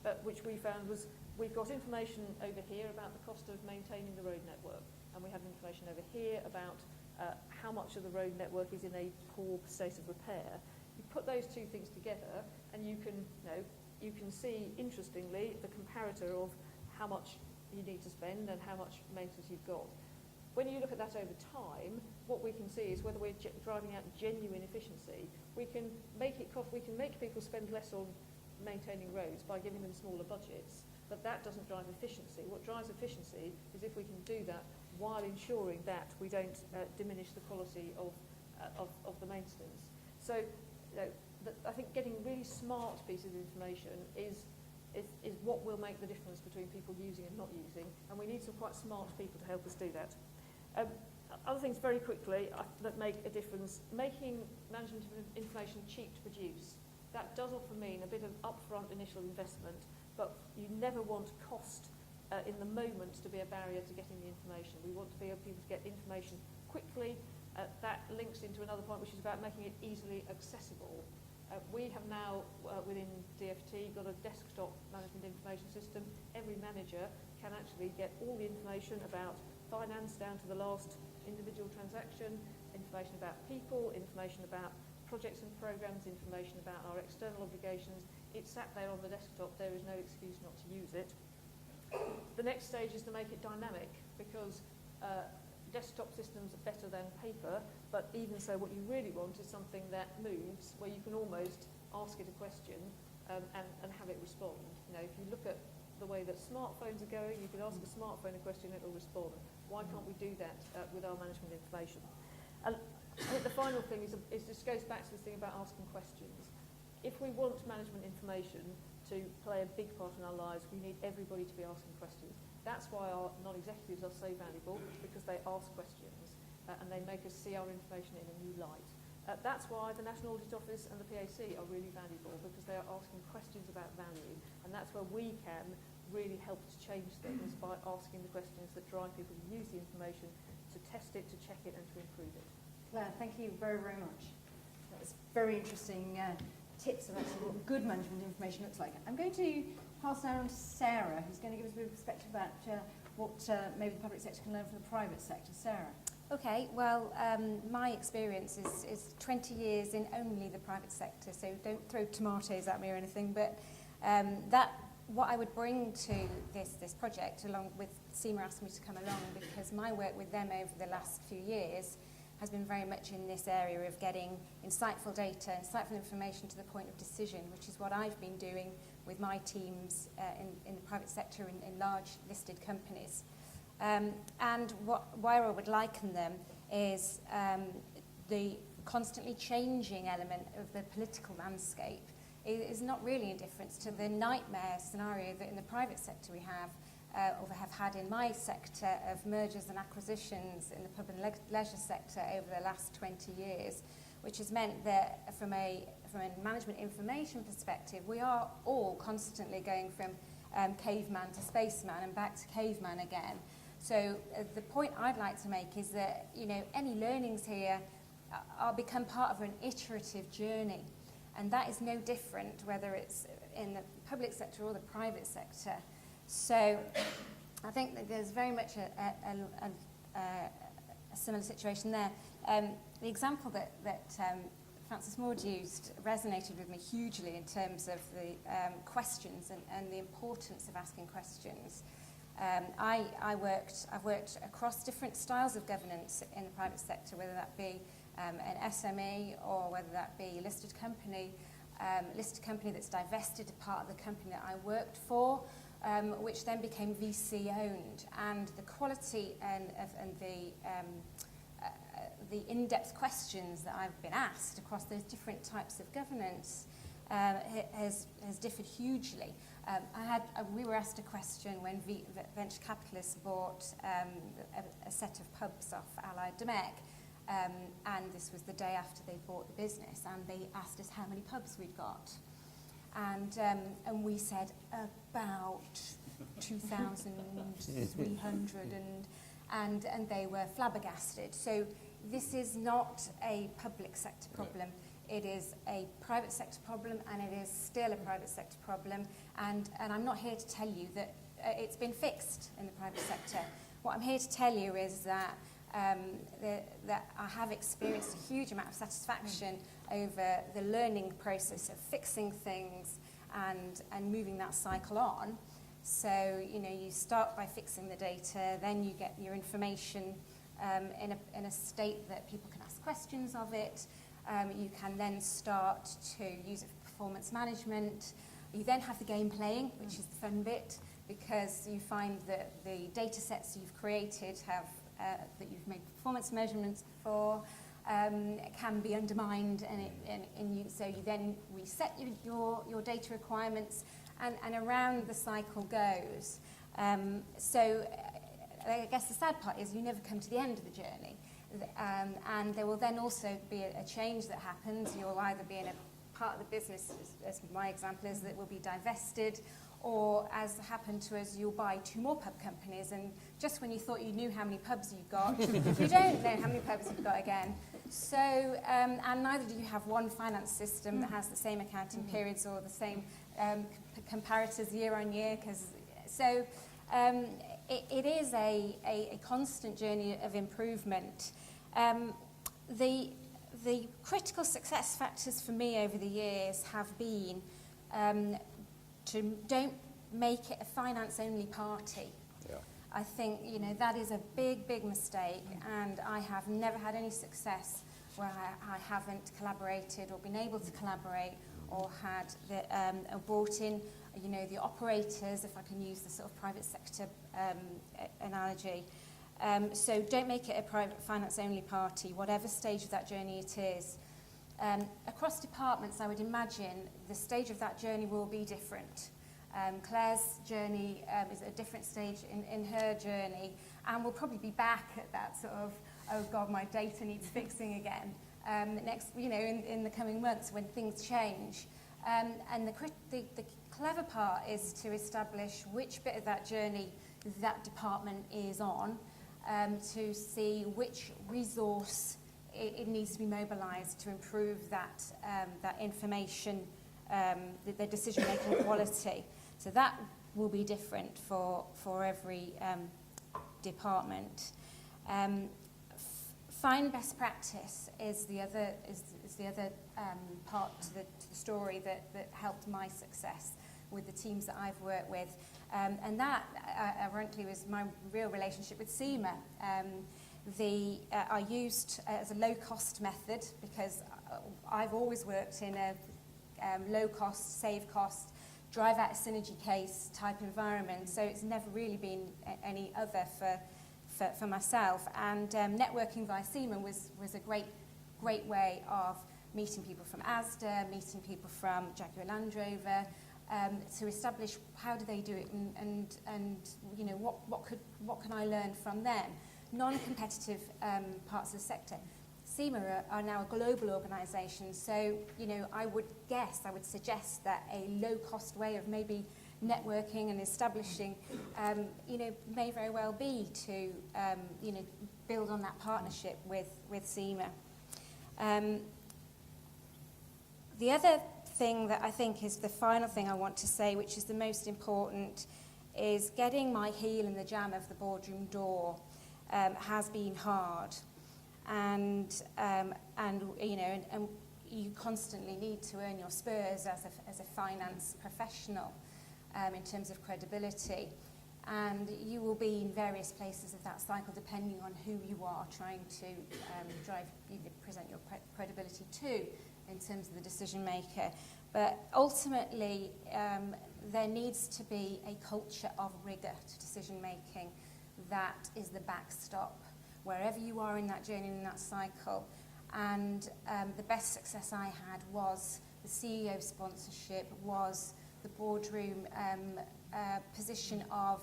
we found was we've got information over here about the cost of maintaining the road network, and we have information over here about how much of the road network is in a poor state of repair. You put those two things together, and you can see, interestingly, the comparator of how much you need to spend and how much maintenance you've got. When you look at that over time, what we can see is whether we're driving out genuine efficiency. We can make people spend less on maintaining roads by giving them smaller budgets, but that doesn't drive efficiency. What drives efficiency is if we can do that while ensuring that we don't diminish the quality of the maintenance. So I think getting really smart pieces of information is what will make the difference between people using and not using, and we need some quite smart people to help us do that. Other things very quickly that make a difference, making management information cheap to produce. That does often mean a bit of upfront initial investment, but you never want cost in the moment to be a barrier to getting the information. We want to be able to get information quickly. That links into another point, which is about making it easily accessible. We have now, within DFT, got a desktop management information system. Every manager can actually get all the information about finance down to the last individual transaction, information about people, information about projects and programs, information about our external obligations. It's sat there on the desktop. There is no excuse not to use it. The next stage is to make it dynamic, because desktop systems are better than paper, but even so, what you really want is something that moves, where you can almost ask it a question and have it respond. If you look at the way that smartphones are going, you can ask a smartphone a question, it will respond. Why can't we do that with our management information? And I think the final thing is this goes back to this thing about asking questions. If we want management information to play a big part in our lives, we need everybody to be asking questions. That's why our non-executives are so valuable, because they ask questions and they make us see our information in a new light. That's why the National Audit Office and the PAC are really valuable, because they are asking questions about value, and that's where we can really help to change things by asking the questions that drive people to use the information, to test it, to check it, and to improve it. Claire, thank you very, very much. That was very interesting tips of actually what good management information looks like. I'm going to pass now on to Sarah, who's going to give us a bit of perspective about what maybe the public sector can learn from the private sector. Sarah. Okay, well, my experience is 20 years in only the private sector, so don't throw tomatoes at me or anything, but what I would bring to this project, along with SEMA asked me to come along, because my work with them over the last few years has been very much in this area of getting insightful data, insightful information to the point of decision, which is what I've been doing with my teams in the private sector in large listed companies. And where I would liken them is the constantly changing element of the political landscape is not really in difference to the nightmare scenario that in the private sector we have or have had in my sector of mergers and acquisitions in the pub and leisure sector over the last 20 years, which has meant that from a management information perspective, we are all constantly going from caveman to spaceman and back to caveman again. So the point I'd like to make is that, any learnings here are become part of an iterative journey. And that is no different whether it's in the public sector or the private sector. So I think that there's very much a similar situation there. The example that Francis Maud used resonated with me hugely in terms of the questions and the importance of asking questions. I've worked across different styles of governance in the private sector, whether that be an SME or whether that be a listed company that's divested a part of the company that I worked for, which then became VC owned, and the quality and the in-depth questions that I've been asked across those different types of governance has differed hugely. We were asked a question when venture capitalists bought a set of pubs off Allied Domecq, and this was the day after they bought the business, and they asked us how many pubs we'd got. And we said about 2,300, and they were flabbergasted. So this is not a public sector problem. It is a private sector problem, and it is still a private sector problem. And I'm not here to tell you that it's been fixed in the private sector. What I'm here to tell you is that that I have experienced a huge amount of satisfaction over the learning process of fixing things and moving that cycle on. So, you know, you start by fixing the data, then you get your information in a state that people can ask questions of it. You can then start to use it for performance management. You then have the game playing, which is the fun bit, because you find that the data sets you've created have that you've made performance measurements for can be undermined, so you then reset your data requirements, and around the cycle goes. So I guess the sad part is you never come to the end of the journey, and there will then also be a change that happens. You'll either be in a part of the business, as my example is, that will be divested, or as happened to us, you'll buy 2 more pub companies, and just when you thought you knew how many pubs you got, you don't know how many pubs you've got again. So, and neither do you have one finance system that has the same accounting periods or the same comparators year on year. It is a constant journey of improvement. The critical success factors for me over the years have been don't make it a finance-only party. Yeah. I think, you know, that is a big, big mistake, and I have never had any success where I haven't collaborated or been able to collaborate or had brought in, you know, the operators, if I can use the sort of private sector analogy. So don't make it a private finance-only party, whatever stage of that journey it is. Across departments, I would imagine the stage of that journey will be different. Claire's journey is at a different stage in her journey, and we'll probably be back at that sort of, oh God, my data needs fixing again. Next, you know, in the coming months when things change. And the clever part is to establish which bit of that journey that department is on, to see which resource it needs to be mobilised to improve that information, the decision-making quality. So that will be different for every department. Find best practice is the other part to the story that helped my success with the teams that I've worked with, and that ironically was my real relationship with SEMA. I used as a low-cost method because I've always worked in a low-cost, save-cost, drive-out synergy case type environment, so it's never really been any other for myself. And networking via SEMA was a great way of meeting people from Asda, meeting people from Jaguar Land Rover, to establish how do they do it, and you know what can I learn from them. Non-competitive parts of the sector. SEMA are now a global organisation, so you know I would suggest that a low-cost way of maybe networking and establishing, you know, may very well be to you know, build on that partnership with SEMA. The other thing that I think is the final thing I want to say, which is the most important, is getting my heel in the jamb of the boardroom door has been hard, and you know, and you constantly need to earn your spurs as a finance professional in terms of credibility, and you will be in various places of that cycle depending on who you are trying to present your credibility to in terms of the decision maker. But ultimately, there needs to be a culture of rigour to decision making that is the backstop wherever you are in that journey, in that cycle. And the best success I had was the CEO sponsorship, was the boardroom position of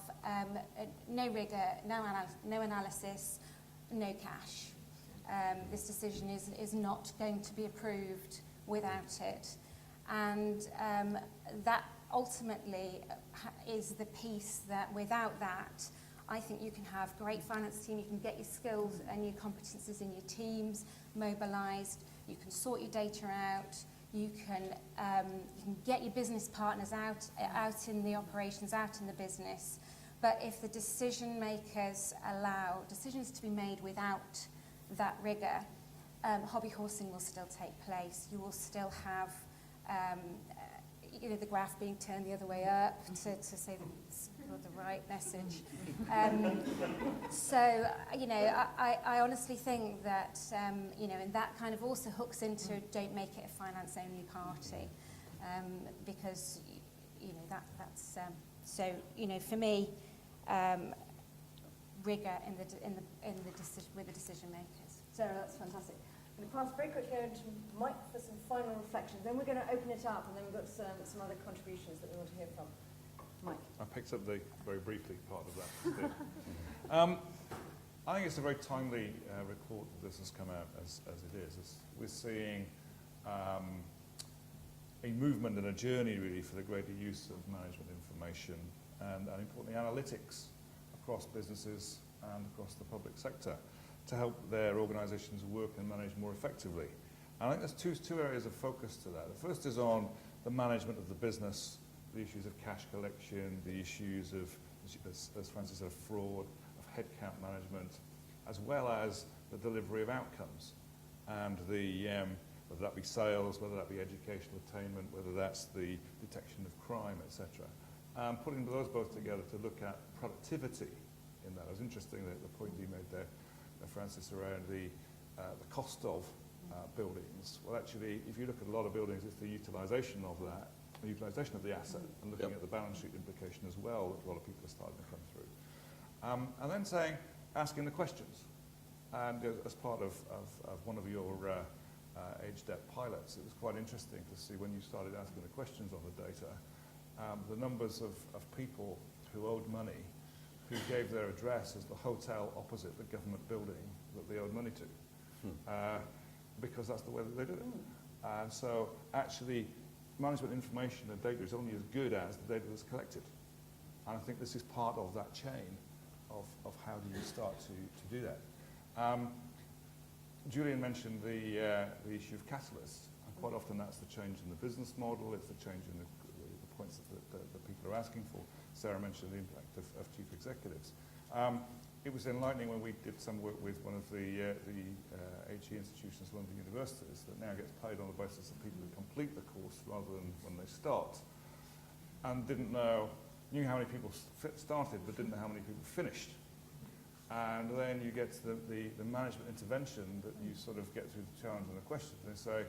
no rigour, no analysis, no cash. This decision is not going to be approved without it. And that ultimately is the piece that without that, I think you can have a great finance team, you can get your skills and your competences in your teams mobilised, you can sort your data out, you can get your business partners out in the operations, out in the business. But if the decision makers allow decisions to be made without that rigour, hobby horsing will still take place. You will still have the graph being turned the other way up to say that it's got the right message. So, I honestly think that, and that kind of also hooks into don't make it a finance-only party, because, that's, so, for me, rigour with the decision makers. Sarah, that's fantastic. I'm going to pass very quickly over to Mike for some final reflections. Then we're going to open it up, and then we've got some other contributions that we want to hear from. Mike. I picked up the very briefly part of that. I think it's a very timely report that this has come out as it is. We're seeing a movement and a journey really for the greater use of management information and importantly analytics across businesses and across the public sector to help their organisations work and manage more effectively. And I think there's two areas of focus to that. The first is on the management of the business, the issues of cash collection, the issues of, as Francis said, fraud, of headcount management, as well as the delivery of outcomes. And whether that be sales, whether that be educational attainment, whether that's the detection of crime, etc. Putting those both together to look at productivity in that. It was interesting that the point you made there, Francis, around the cost of buildings. Well, actually, if you look at a lot of buildings, it's the utilisation of that, the utilisation of the asset, and looking at the balance sheet implication as well that a lot of people are starting to come through. And then asking the questions. And as part of one of your age debt pilots, it was quite interesting to see when you started asking the questions on the data, the numbers of people who owed money, who gave their address as the hotel opposite the government building that they owed money to, because that's the way that they did it. And so actually, management information and data is only as good as the data that's collected. And I think this is part of that chain of how do you start to do that. Julian mentioned the issue of catalysts, and quite often that's the change in the business model, it's the change in the points that people are asking for. Sarah mentioned the impact of chief executives. It was enlightening when we did some work with one of the HE institutions, London universities, that now gets paid on the basis of people who complete the course rather than when they start, and knew how many people started but didn't know how many people finished. And then you get to the management intervention that you sort of get through the challenge and the questions, and they say,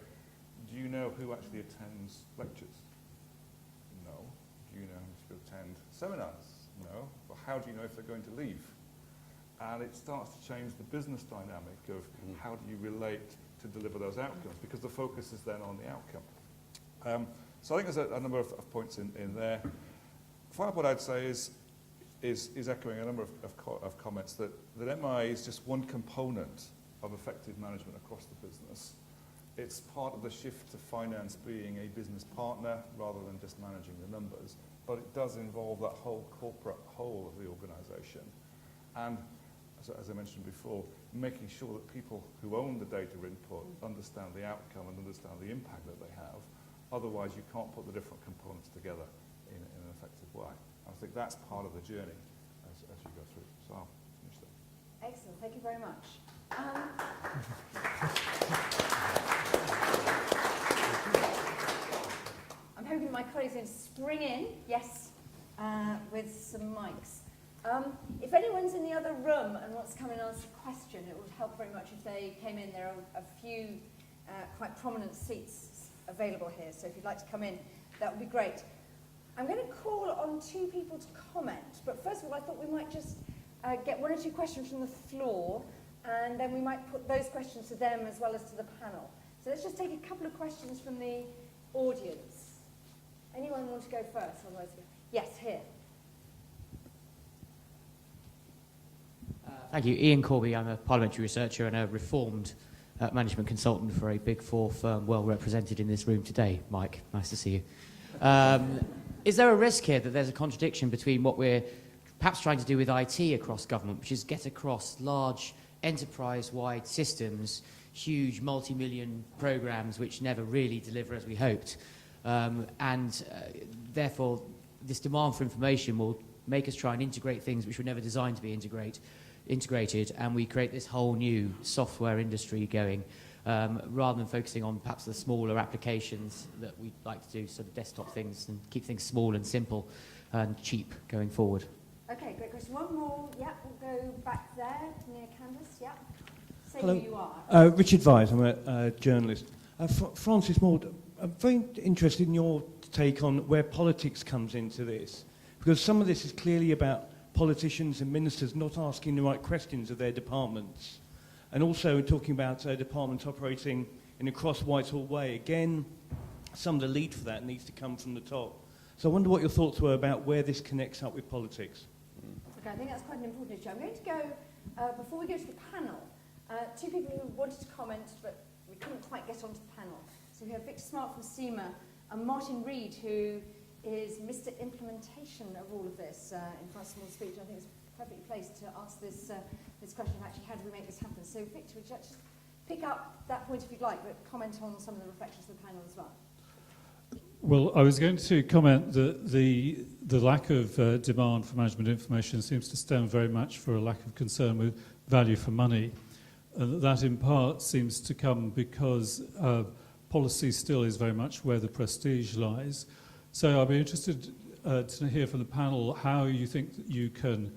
do you know who actually attends lectures? No. Do you know how many people attend seminars? No. But how do you know if they're going to leave? And it starts to change the business dynamic of how do you relate to deliver those outcomes, because the focus is then on the outcome. So I think there's a number of points in there. Final point I'd say is echoing a number of comments that MI is just one component of effective management across the business. It's part of the shift to finance being a business partner rather than just managing the numbers, but it does involve that whole corporate whole of the organisation. And as I mentioned before, making sure that people who own the data input understand the outcome and understand the impact that they have. Otherwise, you can't put the different components together in an effective way. I think that's part of the journey as you go through. So I'll finish there. Excellent. Thank you very much. I'm hoping my colleagues are going to spring in, yes, with some mics. If anyone's in the other room and wants to come and ask a question, it would help very much if they came in. There are a few quite prominent seats available here, so if you'd like to come in, that would be great. I'm going to call on two people to comment, but first of all, I thought we might just get one or two questions from the floor, and then we might put those questions to them as well as to the panel. So let's just take a couple of questions from the audience. Anyone want to go first? Otherwise, yes, here. Thank you. Ian Corby. I'm a parliamentary researcher and a reformed management consultant for a Big Four firm well represented in this room today. Mike, nice to see you. Is there a risk here that there's a contradiction between what we're perhaps trying to do with IT across government, which is get across large enterprise-wide systems, huge multi-million programs which never really deliver as we hoped, therefore this demand for information will make us try and integrate things which were never designed to be integrated, and we create this whole new software industry going, rather than focusing on perhaps the smaller applications that we'd like to do, sort of desktop things, and keep things small and simple and cheap going forward. Okay, great question. One more. Yeah, we'll go back there near Candace. Yeah. Say Hello. who you are. Richard Vyse, I'm a journalist. Francis Maud, I'm very interested in your take on where politics comes into this, because some of this is clearly about politicians and ministers not asking the right questions of their departments, and also talking about departments operating in a cross-Whitehall way. Again, some of the lead for that needs to come from the top. So I wonder what your thoughts were about where this connects up with politics. Okay, I think that's quite an important issue. I'm going to go, before we go to the panel, two people who wanted to comment, but we couldn't quite get onto the panel. So we have Victor Smart from SEMA and Martin Reed, who is Mr. Implementation of all of this in quite a small speech. I think it's perfectly placed to ask this question of actually how do we make this happen. So Victor, would you just pick up that point if you'd like, but comment on some of the reflections of the panel as well. Well, I was going to comment that the lack of demand for management information seems to stem very much for a lack of concern with value for money. And that in part seems to come because policy still is very much where the prestige lies. So I'd be interested to hear from the panel how you think that you can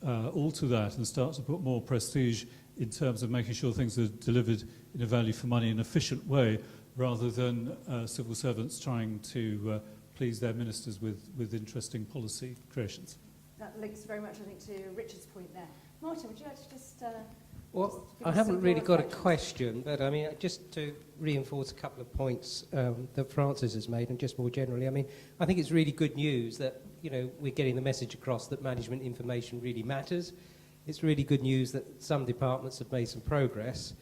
alter that and start to put more prestige in terms of making sure things are delivered in a value for money and efficient way, rather than civil servants trying to please their ministers with interesting policy creations. That links very much, I think, to Richard's point there. Martin, would you like to just... Well, I haven't really got a question, but I mean, just to reinforce a couple of points that Francis has made, and just more generally, I mean, I think it's really good news that, you know, we're getting the message across that management information really matters. It's really good news that some departments have made some progress.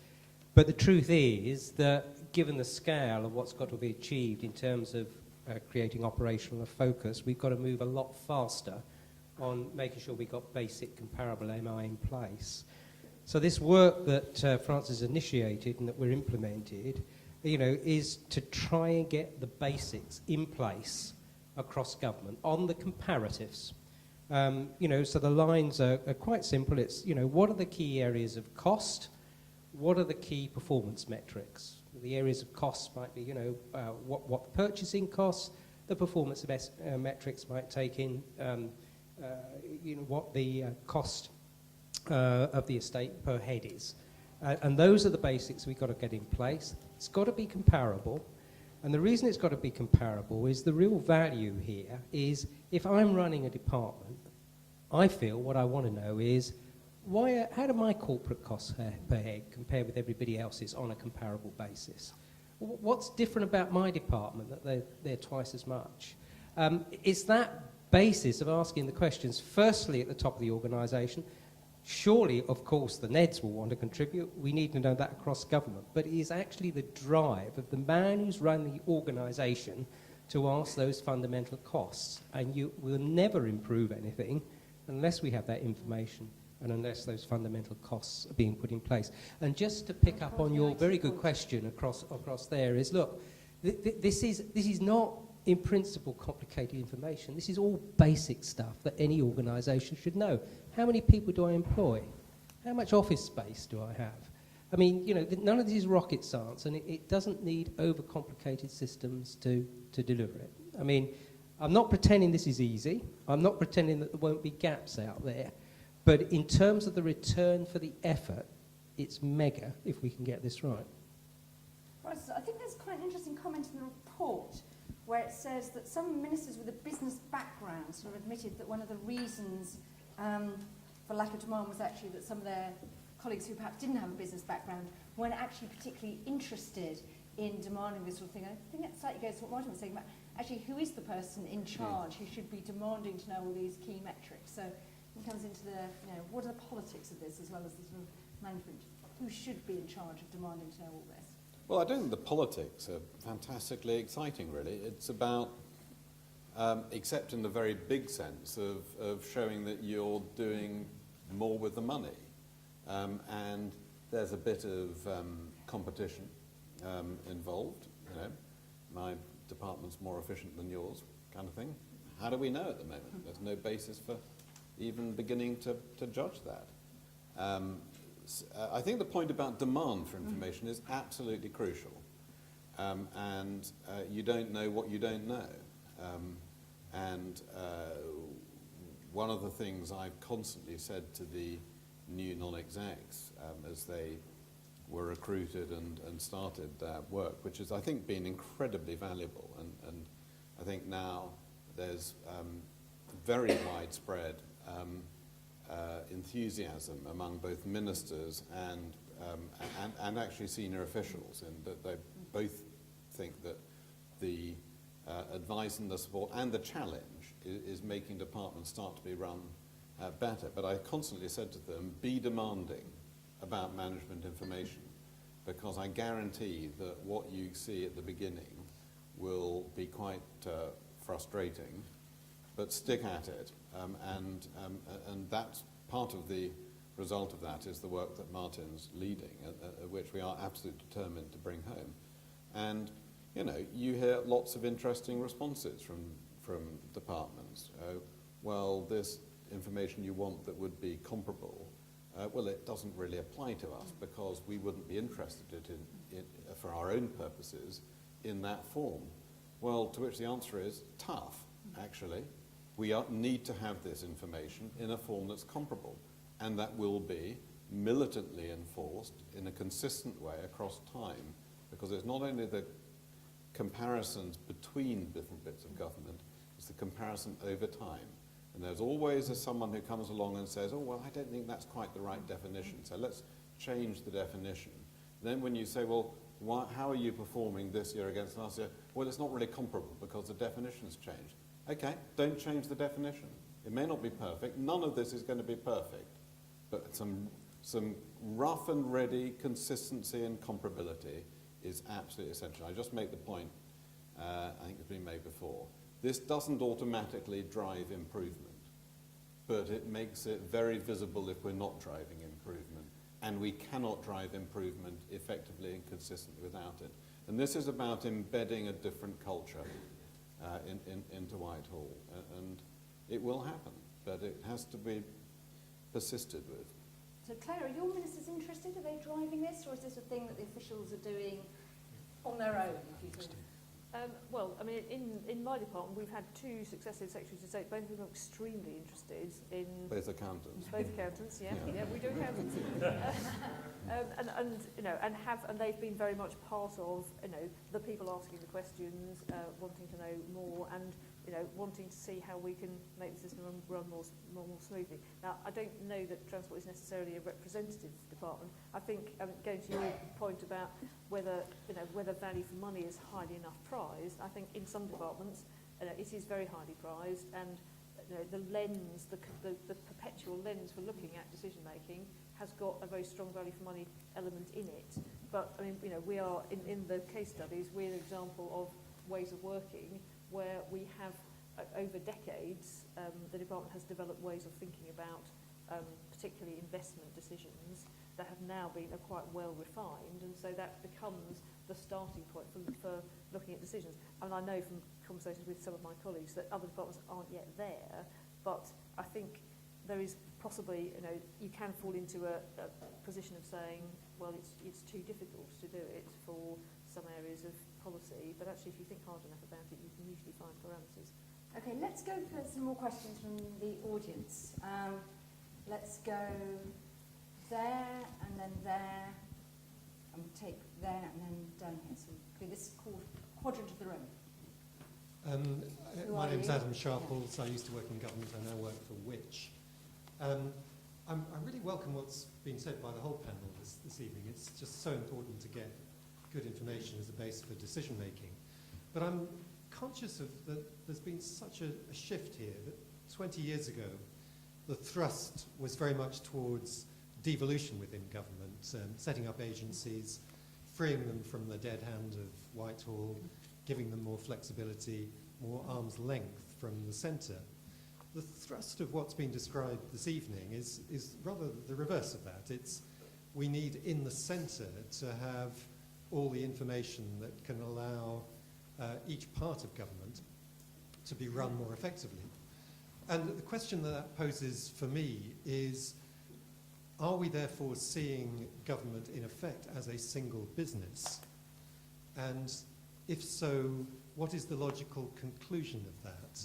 But the truth is that, given the scale of what's got to be achieved in terms of creating operational focus, we've got to move a lot faster on making sure we've got basic comparable MI in place. So this work that Francis initiated and that we're implemented, you know, is to try and get the basics in place across government on the comparatives. You know, so the lines are quite simple. It's, you know, what are the key areas of cost? What are the key performance metrics? The areas of cost might be, you know, what the purchasing costs. The performance metrics might take in, you know, what the cost of the estate per head is. And those are the basics we've got to get in place. It's got to be comparable. And the reason it's got to be comparable is the real value here is if I'm running a department, I feel what I want to know is how do my corporate costs per head compare with everybody else's on a comparable basis? What's different about my department that they're twice as much? It's that basis of asking the questions, firstly at the top of the organisation. Surely, of course, the NEDs will want to contribute. We need to know that across government. But it is actually the drive of the man who's run the organisation to ask those fundamental costs. And you will never improve anything unless we have that information and unless those fundamental costs are being put in place. And just to pick up on your very good question across there is, look, this is not, in principle, complicated information. This is all basic stuff that any organisation should know. How many people do I employ? How much office space do I have? I mean, you know, none of this is rocket science, and it doesn't need overcomplicated systems to deliver it. I mean, I'm not pretending this is easy. I'm not pretending that there won't be gaps out there. But in terms of the return for the effort, it's mega if we can get this right. Right, so I think there's quite an interesting comment in the report where it says that some ministers with a business background sort of admitted that one of the reasons for lack of demand was actually that some of their colleagues who perhaps didn't have a business background weren't actually particularly interested in demanding this sort of thing. I think that slightly goes to what Martin was saying about actually who is the person in charge who should be demanding to know all these key metrics. So it comes into the, what are the politics of this as well as the sort of management? Who should be in charge of demanding to know all this? Well, I don't think the politics are fantastically exciting, really. It's about, except in the very big sense of showing that you're doing more with the money. And there's a bit of competition involved. My department's more efficient than yours, kind of thing. How do we know at the moment? There's no basis for even beginning to judge that. I think the point about demand for information is absolutely crucial. And you don't know what you don't know. One of the things I've constantly said to the new non-execs as they were recruited and started work, which has, I think, been incredibly valuable. And I think now there's very widespread enthusiasm among both ministers and actually senior officials, in that they both think that the advice and the support and the challenge is making departments start to be run better. But I constantly said to them, be demanding about management information, because I guarantee that what you see at the beginning will be quite frustrating, but stick at it. And that's part of the result of that is the work that Martin's leading, which we are absolutely determined to bring home. And, you hear lots of interesting responses from departments. Well, this information you want that would be comparable, well, it doesn't really apply to us because we wouldn't be interested in for our own purposes, in that form. Well, to which the answer is tough, actually. We need to have this information in a form that's comparable, and that will be militantly enforced in a consistent way across time, because it's not only the comparisons between different bits of government, it's the comparison over time. And there's always someone who comes along and says, oh, well, I don't think that's quite the right definition, so let's change the definition. Then when you say, well, how are you performing this year against last year? Well, it's not really comparable because the definition's changed. Okay, don't change the definition. It may not be perfect. None of this is going to be perfect. But some rough and ready consistency and comparability is absolutely essential. I just make the point, I think it's been made before. This doesn't automatically drive improvement, but it makes it very visible if we're not driving improvement. And we cannot drive improvement effectively and consistently without it. And this is about embedding a different culture into Whitehall. And it will happen, but it has to be persisted with. So Claire, are your ministers interested? Are they driving this, or is this a thing that the officials are doing on their own, if you think? Well, I mean, in my department, we've had two successive secretaries of state, both of them are extremely interested in... Both accountants. Both accountants, yeah, we do accountants. And they've been very much part of, the people asking the questions, wanting to know more, and wanting to see how we can make the system run more smoothly. Now, I don't know that transport is necessarily a representative department. I think, going to your point about whether value for money is highly enough prized, I think in some departments it is very highly prized, and the lens, the perpetual lens for looking at decision making has got a very strong value for money element in it. But I mean, we are in the case studies, we're an example of ways of working where we have, over decades, the department has developed ways of thinking about particularly investment decisions that have now been quite well refined, and so that becomes the starting point for looking at decisions. And I know from conversations with some of my colleagues that other departments aren't yet there, but I think there is possibly, you can fall into a position of saying, well, it's too difficult to do it for some areas of policy, but actually if you think hard enough about it, you can usually find parameters. Okay, let's go for some more questions from the audience. Let's go there, and then there, and we'll take there, and then down here. So we'll do this quadrant of the room. My name's Adam Sharples. I used to work in government. I now work for Which. I really welcome what's been said by the whole panel this evening. It's just so important to get good information as a base for decision making. But I'm conscious of that there's been such a shift here that 20 years ago, the thrust was very much towards devolution within government, setting up agencies, freeing them from the dead hand of Whitehall, giving them more flexibility, more arm's length from the centre. The thrust of what's been described this evening is rather the reverse of that. It's we need in the centre to have all the information that can allow each part of government to be run more effectively. And the question that poses for me is, are we therefore seeing government in effect as a single business? And if so, what is the logical conclusion of that?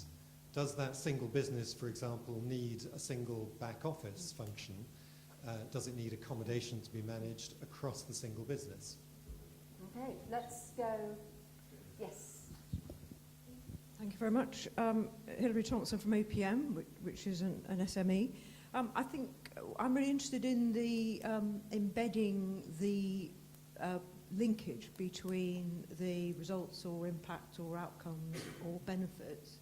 Does that single business, for example, need a single back office function? Does it need accommodation to be managed across the single business? Okay, let's go. Yes. Thank you very much. Hilary Thompson from APM, which is an SME. I think I'm really interested in the embedding the linkage between the results or impact or outcomes or benefits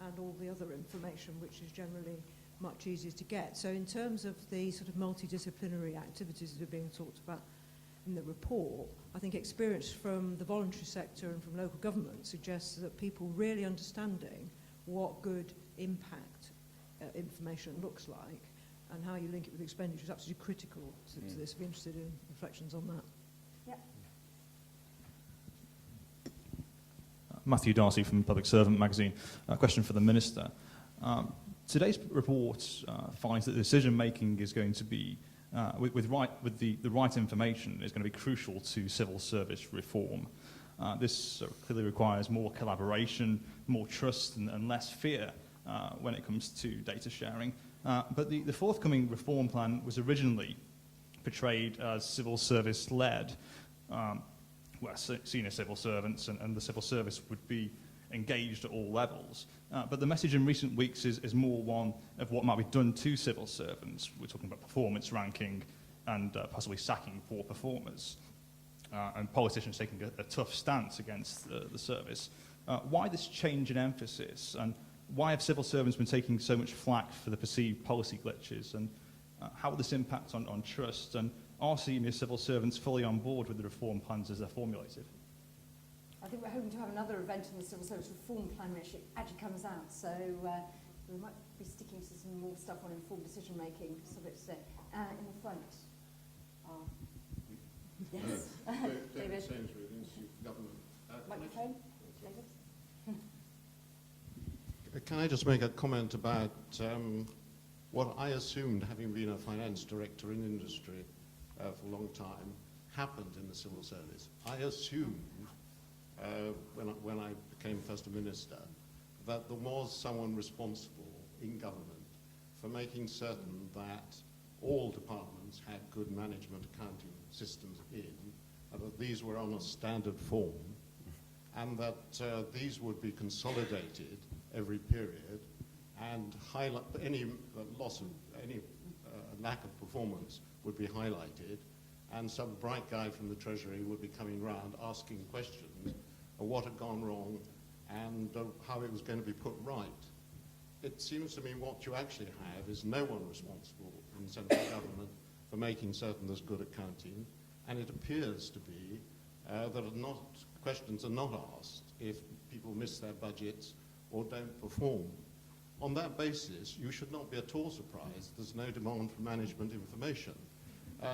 and all the other information, which is generally much easier to get. So in terms of the sort of multidisciplinary activities that are being talked about in the report, I think experience from the voluntary sector and from local government suggests that people really understanding what good impact information looks like and how you link it with expenditure is absolutely critical to this. I'd be interested in reflections on that. Yep. Matthew Darcy from Public Servant magazine. A question for the Minister. Today's report finds that decision making is going to be, with the right information, is going to be crucial to civil service reform. This clearly requires more collaboration, more trust, and less fear when it comes to data sharing. But the forthcoming reform plan was originally portrayed as civil service led, where senior civil servants and the civil service would be engaged at all levels. But the message in recent weeks is more one of what might be done to civil servants. We're talking about performance ranking and possibly sacking poor performers. And politicians taking a tough stance against the service. Why this change in emphasis? And why have civil servants been taking so much flack for the perceived policy glitches? And how will this impact on trust? And are senior civil servants fully on board with the reform plans as they're formulated? I think we're hoping to have another event on the Civil Service Reform Plan which actually comes out, so we might be sticking to some more stuff on informed decision making, so let's say, in the front. Yes. David. Sainsbury, Institute of Government. Microphone, David. Can I just make a comment about what I assumed, having been a finance director in industry for a long time, happened in the civil service. I assumed, when I became First Minister, that there was someone responsible in government for making certain that all departments had good management accounting systems in, and that these were on a standard form, and that these would be consolidated every period, and highlight any loss of any lack of performance would be highlighted, and some bright guy from the Treasury would be coming round asking questions of what had gone wrong and how it was going to be put right. It seems to me what you actually have is no one responsible in central government for making certain there's good accounting, and it appears to be that questions are not asked if people miss their budgets or don't perform. On that basis, you should not be at all surprised there's no demand for management information.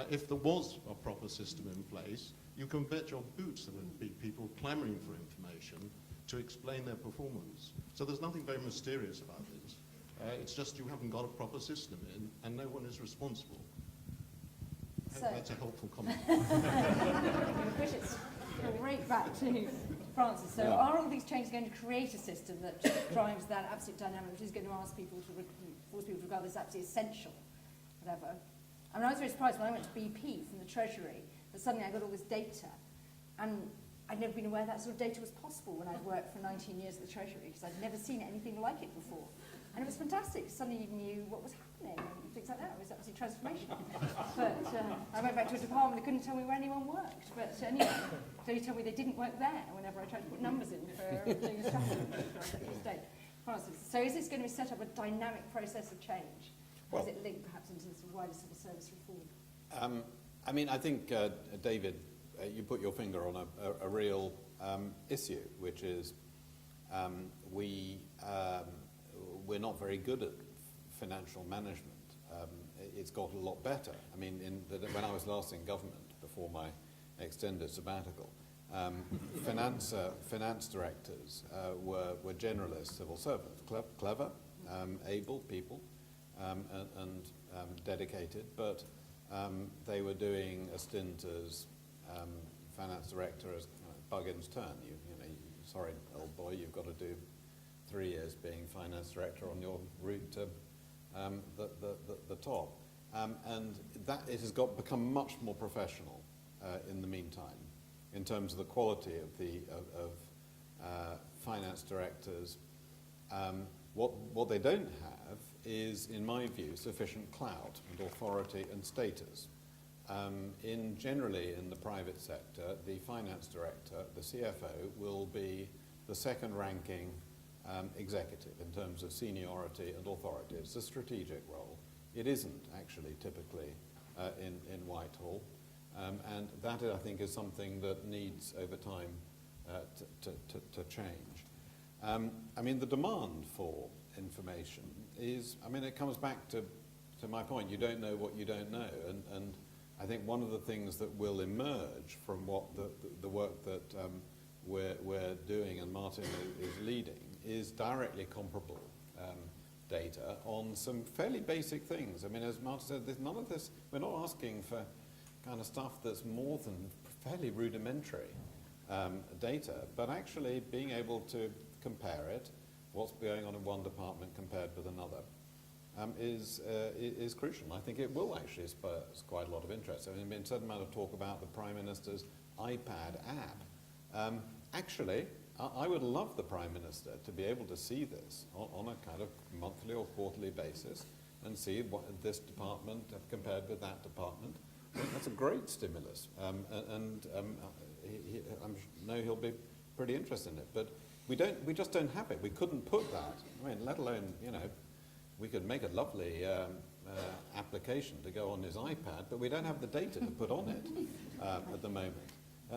If there was a proper system in place, you can bet your boots there would be people clamoring for information to explain their performance. So there's nothing very mysterious about this. It's just you haven't got a proper system in, and no one is responsible. I hope that's a helpful comment. Push it straight back to Francis. So are all these changes going to create a system that drives that absolute dynamic, which is going to ask people to force people to regard this absolutely essential, whatever? I mean, I was very surprised when I went to BP from the Treasury that suddenly I got all this data, and I'd never been aware that sort of data was possible when I'd worked for 19 years at the Treasury, because I'd never seen anything like it before. And it was fantastic. Suddenly you knew what was happening and things like that. It was absolutely transformational. But I went back to a department that couldn't tell me where anyone worked. But anyway, so you told me they didn't work there whenever I tried to put numbers in for doing a strategy. So is this going to be set up a dynamic process of change? Or is it linked perhaps into this wider civil service reform? I mean, I think, David, you put your finger on a real issue, which is we're not very good at financial management. It's got a lot better. I mean, when I was last in government, before my extended sabbatical, finance directors were generalist civil servants, clever, able people, and dedicated, but they were doing a stint as finance director as Buggin's turn. Sorry, old boy, you've got to do 3 years being finance director on your route to the top. And that it has become much more professional in the meantime, in terms of the quality of finance directors. What they don't have is, in my view, sufficient clout and authority and status. Generally in the private sector, the finance director, the CFO, will be the second-ranking executive in terms of seniority and authority. It's a strategic role. It isn't actually typically in Whitehall, and that, I think, is something that needs over time to change. I mean, the demand for information is, I mean, it comes back to my point, you don't know what you don't know, and I think one of the things that will emerge from what the work that we're doing and Martin is leading is directly comparable data on some fairly basic things. I mean, as Martin said, there's none of this, we're not asking for kind of stuff that's more than fairly rudimentary data, but actually being able to compare it, what's going on in one department compared with another, is crucial. I think it will actually spur quite a lot of interest. I mean, there's been a certain amount of talk about the Prime Minister's iPad app. Actually, I would love the Prime Minister to be able to see this on a kind of monthly or quarterly basis and see what this department compared with that department. I think that's a great stimulus, and I know he'll be pretty interested in it. But we just don't have it. We couldn't put that. I mean, let alone, we could make a lovely application to go on his iPad, but we don't have the data to put on it at the moment.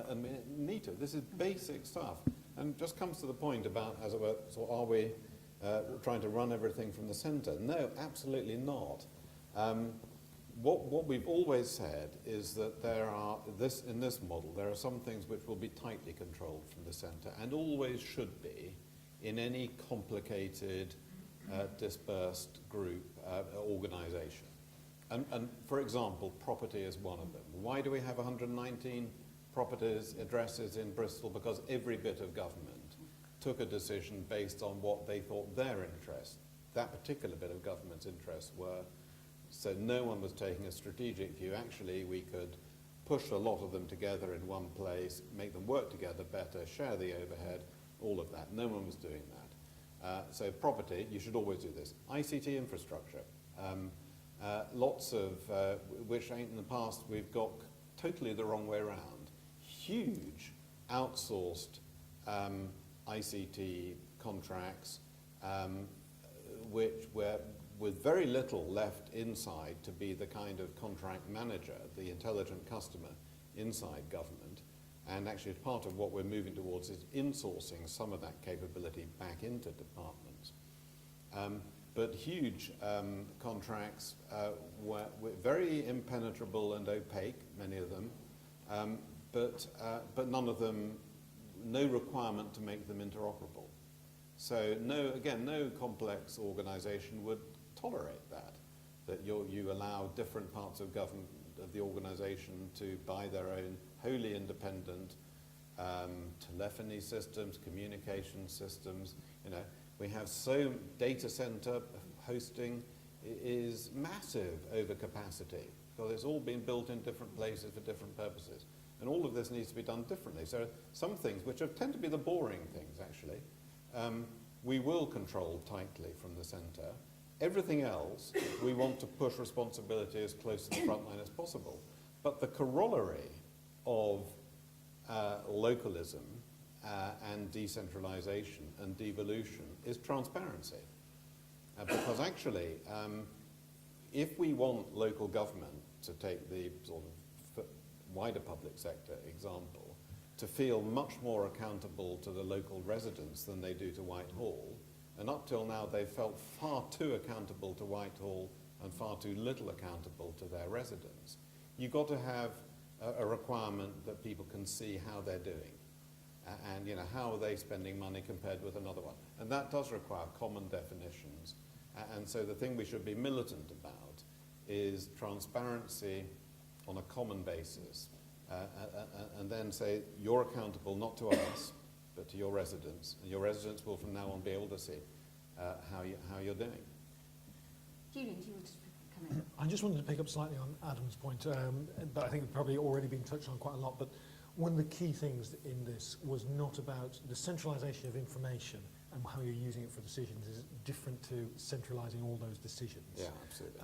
And we need to. This is basic stuff. And just comes to the point about, as it were, so are we trying to run everything from the centre? No, absolutely not. What we've always said is that in this model, there are some things which will be tightly controlled from the centre, and always should be in any complicated, dispersed group organisation. And for example, property is one of them. Why do we have 119 properties addresses in Bristol? Because every bit of government took a decision based on what they thought their interests, that particular bit of government's interests were. So no one was taking a strategic view. Actually, we could push a lot of them together in one place, make them work together better, share the overhead, all of that. No one was doing that. So property, you should always do this. ICT infrastructure, lots of, which in the past we've got totally the wrong way around. Huge outsourced ICT contracts, which were with very little left inside to be the kind of contract manager, the intelligent customer inside government. And actually part of what we're moving towards is insourcing some of that capability back into departments. But huge contracts were very impenetrable and opaque, many of them, but none of them, no requirement to make them interoperable. So no complex organisation would tolerate that you allow different parts of government, of the organisation, to buy their own wholly independent telephony systems, communication systems. We have data centre hosting is massive overcapacity because it's all been built in different places for different purposes. And all of this needs to be done differently. So some things, which tend to be the boring things actually, we will control tightly from the centre. Everything else, we want to push responsibility as close to the front line as possible. But the corollary of localism and decentralisation and devolution is transparency. Because actually, if we want local government, to take the sort of wider public sector example, to feel much more accountable to the local residents than they do to Whitehall, and up till now they've felt far too accountable to Whitehall and far too little accountable to their residents, you've got to have a requirement that people can see how they're doing. And how are they spending money compared with another one? And that does require common definitions. And so the thing we should be militant about is transparency on a common basis. And then say, you're accountable not to us, but to your residents. And your residents will from now on be able to see how you're doing. Julian, do you want to come in? I just wanted to pick up slightly on Adam's point, but I think it's probably already been touched on quite a lot. But one of the key things in this was not about the centralisation of information and how you're using it for decisions is different to centralising all those decisions. Yeah, absolutely.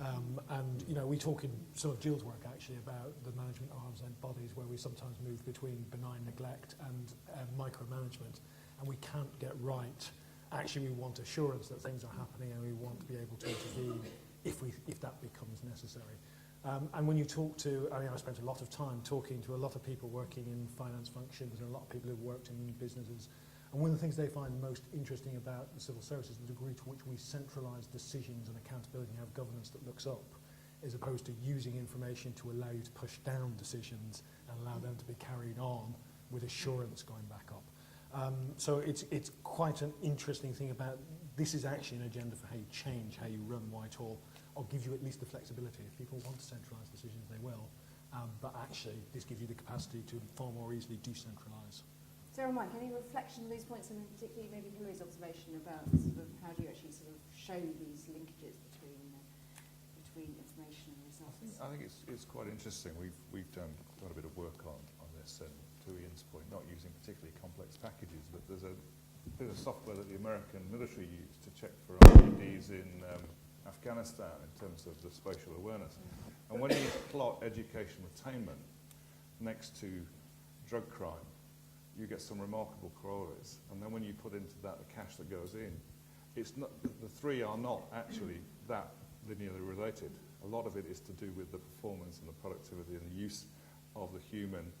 And we talk in some of Jill's work actually about the management arms and bodies where we sometimes move between benign neglect and micromanagement, and we can't get right. Actually, we want assurance that things are happening, and we want to be able to intervene if that becomes necessary. And when you talk to, I spent a lot of time talking to a lot of people working in finance functions and a lot of people who've worked in businesses. And one of the things they find most interesting about the civil service is the degree to which we centralise decisions and accountability and have governance that looks up, as opposed to using information to allow you to push down decisions and allow them to be carried on with assurance going back up. So it's quite an interesting thing about this is actually an agenda for how you change how you run Whitehall, or give you at least the flexibility. If people want to centralise decisions, they will. But actually, this gives you the capacity to far more easily decentralise. Sarah and Mike, any reflection on these points, and particularly maybe Hillary's observation about sort of how do you actually sort of show these linkages between information and results? I think it's quite interesting. We've done quite a bit of work on this, and to Ian's point, not using particularly complex packages, but there's a bit of software that the American military used to check for IEDs in Afghanistan in terms of the spatial awareness. And when you plot education attainment next to drug crime, you get some remarkable corollaries. And then when you put into that the cash that goes in, it's not, the three are not actually that linearly related. A lot of it is to do with the performance and the productivity and the use of the human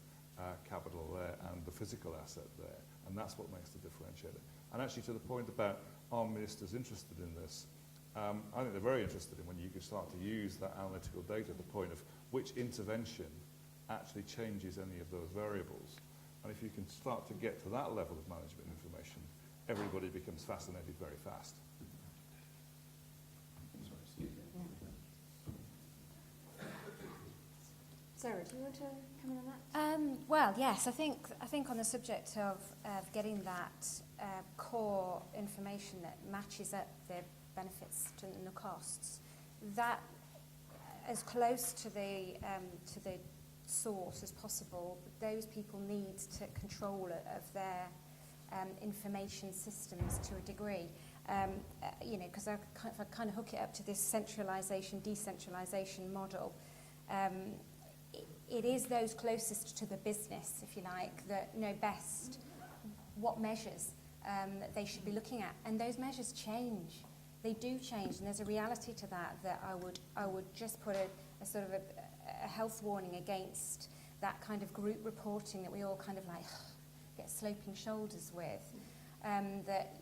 capital there and the physical asset there. And that's what makes the differentiator. And actually, to the point about are ministers interested in this, I think they're very interested in when you can start to use that analytical data, the point of which intervention actually changes any of those variables. And if you can start to get to that level of management information, everybody becomes fascinated very fast. Sarah, do you want to come in on that? Well, yes, I think on the subject of getting that core information that matches up the benefits and the costs, that as close to the source as possible, those people need to control of their information systems to a degree. Because if I kind of hook it up to this centralisation, decentralisation model, it is those closest to the business, if you like, that know best what measures that they should be looking at. And those measures change. They do change, and there's a reality to that I would just put a sort of a health warning against that kind of group reporting that we all kind of like get sloping shoulders with. That,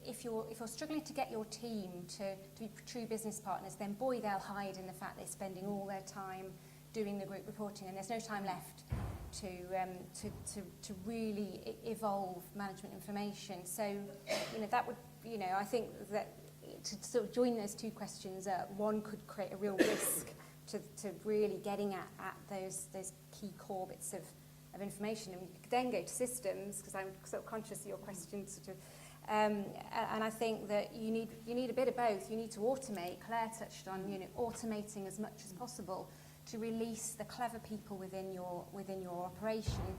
if you're struggling to get your team to be true business partners, then boy, they'll hide in the fact they're spending all their time doing the group reporting, and there's no time left to really evolve management information. So, that would, I think that to sort of join those two questions up, one could create a real risk to really getting at those key core bits of information. And we could then go to systems, because I'm sort of conscious of your question, sort of, and I think that you need a bit of both. You need to automate. Claire touched on automating as much as possible to release the clever people within your operation,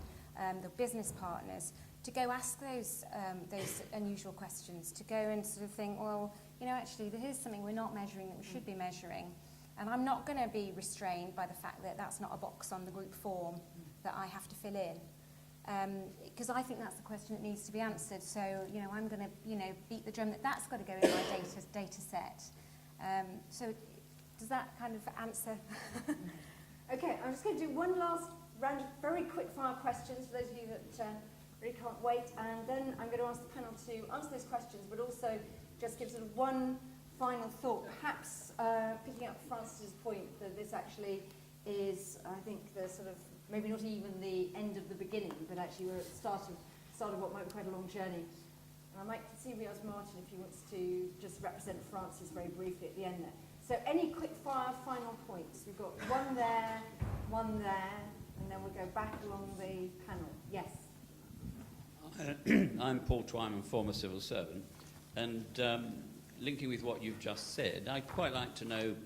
the business partners, to go ask those unusual questions, to go and sort of think, well, you know, actually, here's something we're not measuring that we should be measuring. And I'm not going to be restrained by the fact that that's not a box on the group form that I have to fill in. Because I think that's the question that needs to be answered. So, you know, I'm going to, you know, beat the drum that that's got to go in my data set. So does that kind of answer? Okay, I'm just going to do one last round of very quick fire questions for those of you that really can't wait. And then I'm going to ask the panel to answer those questions, but also just give sort of one final thought, perhaps picking up Francis's point that this actually is, I think, the sort of, maybe not even the end of the beginning, but actually we're at the start of what might be quite a long journey. And I might see if we ask Martin if he wants to just represent Francis very briefly at the end there. So any quick fire final points? We've got one there, and then we'll go back along the panel. Yes. I'm Paul Twyman, former civil servant, and linking with what you've just said, I'd quite like to know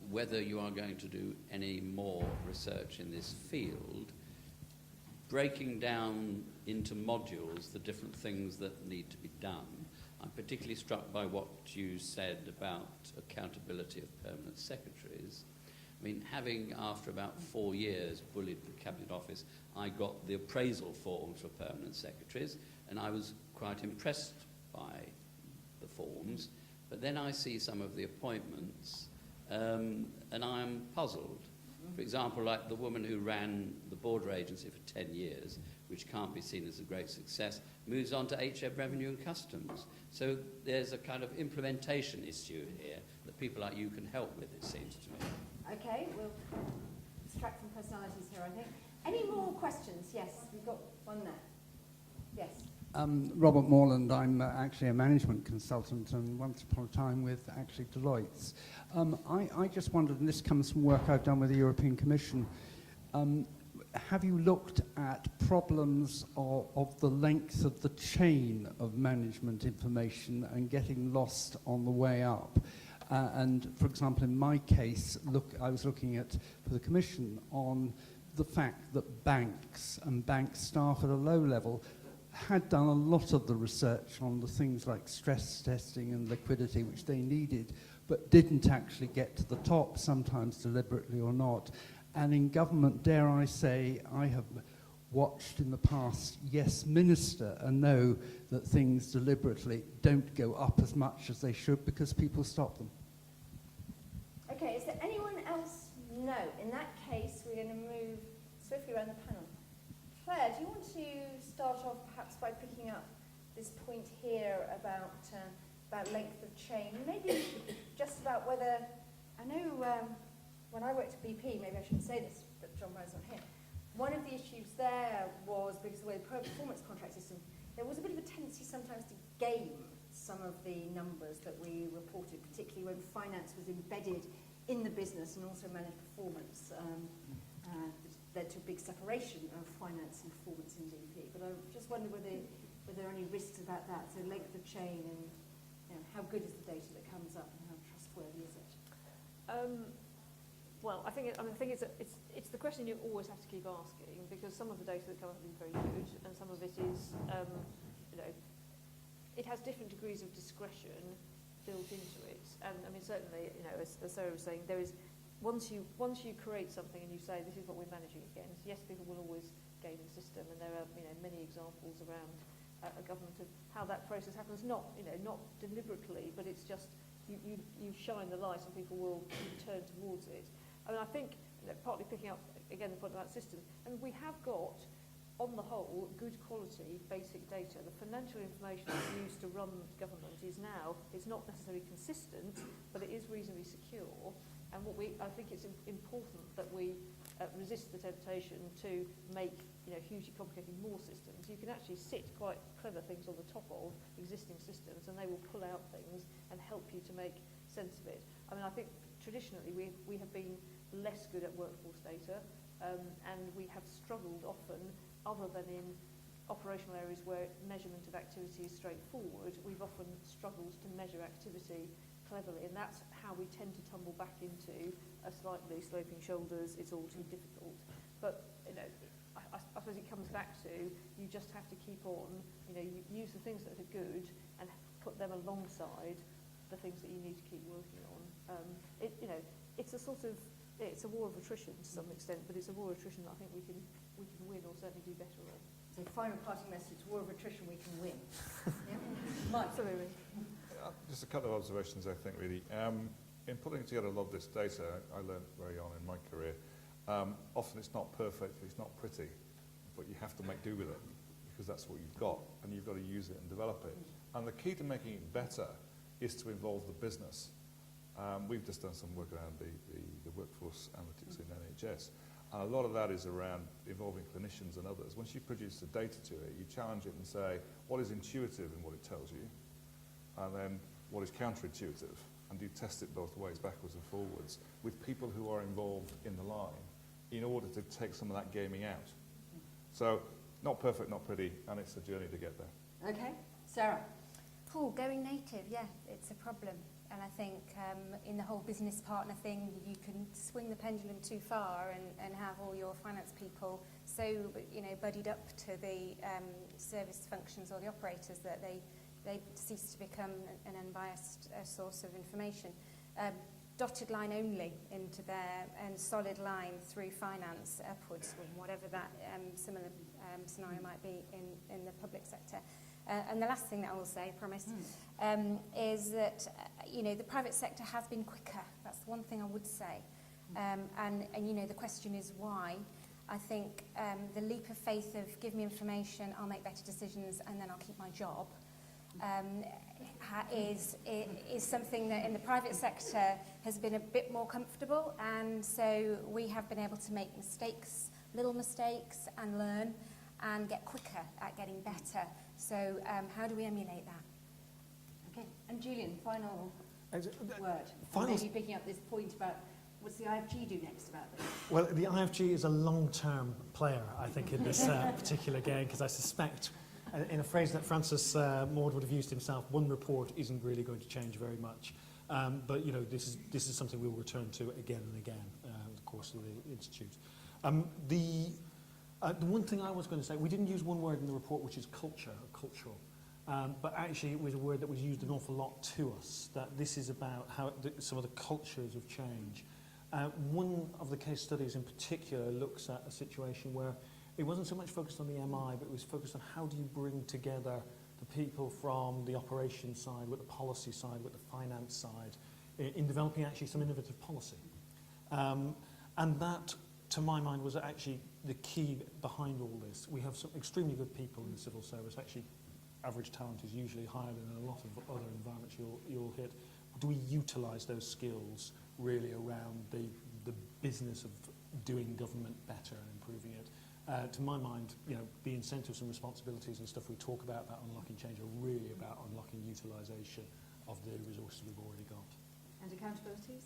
whether you are going to do any more research in this field, breaking down into modules the different things that need to be done. I'm particularly struck by what you said about accountability of permanent secretaries. I mean, having, after about 4 years, bullied the Cabinet Office, I got the appraisal forms for permanent secretaries, and I was quite impressed by the forms. But then I see some of the appointments, and I am puzzled. For example, like the woman who ran the border agency for 10 years, which can't be seen as a great success, moves on to HM Revenue and Customs. So there's a kind of implementation issue here that people like you can help with, it seems to me. Okay, we'll extract some personalities here, I think. Any more questions? Yes, we've got one there. Yes. Robert Morland, I'm actually a management consultant and once upon a time with actually Deloitte. I just wondered, and this comes from work I've done with the European Commission, have you looked at problems of the length of the chain of management information and getting lost on the way up? And for example, in my case, I was looking at, for the Commission, on the fact that banks and bank staff at a low level had done a lot of the research on the things like stress testing and liquidity, which they needed, but didn't actually get to the top, sometimes deliberately or not. And in government, dare I say, I have watched in the past, yes, minister, and know that things deliberately don't go up as much as they should because people stop them. Okay, is there anyone else? No. In that case, we're going to move swiftly around the panel. Claire, do you want to start off perhaps by picking up this point here about length of chain? Maybe just about whether, I know when I worked at BP, maybe I shouldn't say this, but John Brown's not here, one of the issues there was, because of the way the performance contract system, there was a bit of a tendency sometimes to game some of the numbers that we reported, particularly when finance was embedded in the business and also managed performance. Led to a big separation of finance and performance in DP. But I just wonder were there any risks about that? So length of chain and, you know, how good is the data that comes up and how trustworthy is it? Well, I think it's the question you always have to keep asking, because some of the data that comes up is very good and some of it is, you know, it has different degrees of discretion built into it. And I mean, certainly, you know, as Sarah was saying, there is. Once you create something and you say this is what we're managing against, yes, people will always game the system, and there are, you know, many examples around a government of how that process happens. Not deliberately, but it's just you shine the light and people will turn towards it. I mean, I think, you know, partly picking up again the point about systems, and we have got, on the whole, good quality basic data. The financial information that's used to run government is now, it's not necessarily consistent, but it is reasonably secure. And I think it's important that we resist the temptation to make, you know, hugely complicated more systems. You can actually sit quite clever things on the top of existing systems, and they will pull out things and help you to make sense of it. I mean, I think traditionally we have been less good at workforce data, and we have struggled often, other than in operational areas where measurement of activity is straightforward, we've often struggled to measure activity cleverly, and that's how we tend to tumble back into a slightly sloping shoulders, it's all too difficult. But, you know, I suppose it comes back to, you just have to keep on, you know, you use the things that are good and put them alongside the things that you need to keep working on. You know, it's a sort of, it's a war of attrition to some extent, but it's a war of attrition that I think we can win or certainly do better on. So final parting message, war of attrition, we can win. Yeah? Mike. Absolutely. Just a couple of observations, I think, really. In putting together a lot of this data, I learned very on in my career, often it's not perfect, it's not pretty, but you have to make do with it because that's what you've got, and you've got to use it and develop it. And the key to making it better is to involve the business. We've just done some work around the workforce analytics in NHS, and a lot of that is around involving clinicians and others. Once you produce the data to it, you challenge it and say, what is intuitive in what it tells you, and then what is counterintuitive, and you test it both ways, backwards and forwards, with people who are involved in the line in order to take some of that gaming out. So, not perfect, not pretty, and it's a journey to get there. Okay, Sarah. Cool, going native, yeah, it's a problem. And I think in the whole business partner thing, you can swing the pendulum too far and have all your finance people so, you know, buddied up to the service functions or the operators that they cease to become an unbiased source of information. Dotted line only into there and solid line through finance upwards, or whatever that similar scenario might be in the public sector. And the last thing that I will say, I promise, is that you know, the private sector has been quicker. That's the one thing I would say. And you know, the question is why. I think the leap of faith of give me information, I'll make better decisions, and then I'll keep my job, is something that in the private sector has been a bit more comfortable, and so we have been able to make mistakes, little mistakes, and learn and get quicker at getting better. So how do we emulate that? Okay, and Julian, final word. Final... Maybe picking up this point about what's the IFG do next about this? Well, the IFG is a long-term player, I think, in this particular game, because I suspect, in a phrase that Francis Maud would have used himself, one report isn't really going to change very much. But, you know, this is something we'll return to again and again in the course of the Institute. The one thing I was going to say, we didn't use one word in the report, which is culture, or cultural. But actually, it was a word that was used an awful lot to us, that this is about how some of the cultures of change. One of the case studies in particular looks at a situation where it wasn't so much focused on the MI, but it was focused on how do you bring together the people from the operations side, with the policy side, with the finance side, in developing actually some innovative policy. And that, to my mind, was actually the key behind all this. We have some extremely good people in the civil service. Actually, average talent is usually higher than in a lot of other environments you'll hit. Do we utilise those skills really around the business of doing government better and improving it? To my mind, you know, the incentives and responsibilities and stuff we talk about unlocking change are really about unlocking utilisation of the resources we've already got. And accountabilities?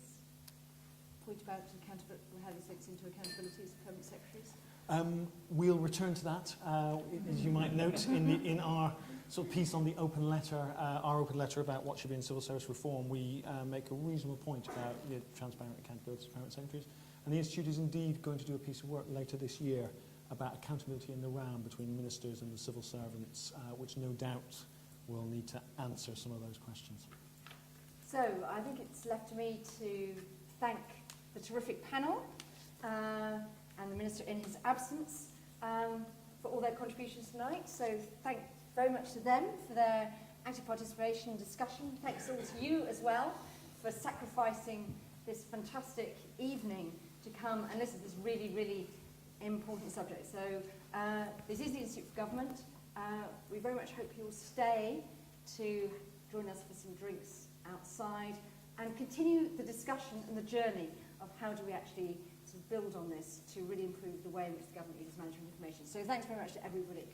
Point about how this fits into accountabilities of permanent secretaries? We'll return to that. As you might note, in our sort of piece on the open letter, our open letter about what should be in civil service reform, we make a reasonable point about the transparent accountability of permanent secretaries. And the Institute is indeed going to do a piece of work later this year about accountability in the round between ministers and the civil servants, which no doubt will need to answer some of those questions. So I think it's left to me to thank the terrific panel and the Minister in his absence for all their contributions tonight. So thank very much to them for their active participation and discussion. Thanks all to you as well for sacrificing this fantastic evening to come and listen to this really, really important subject. So this is the Institute for Government. We very much hope you'll stay to join us for some drinks outside and continue the discussion and the journey of how do we actually sort of build on this to really improve the way in which the government uses management information. So thanks very much to everybody.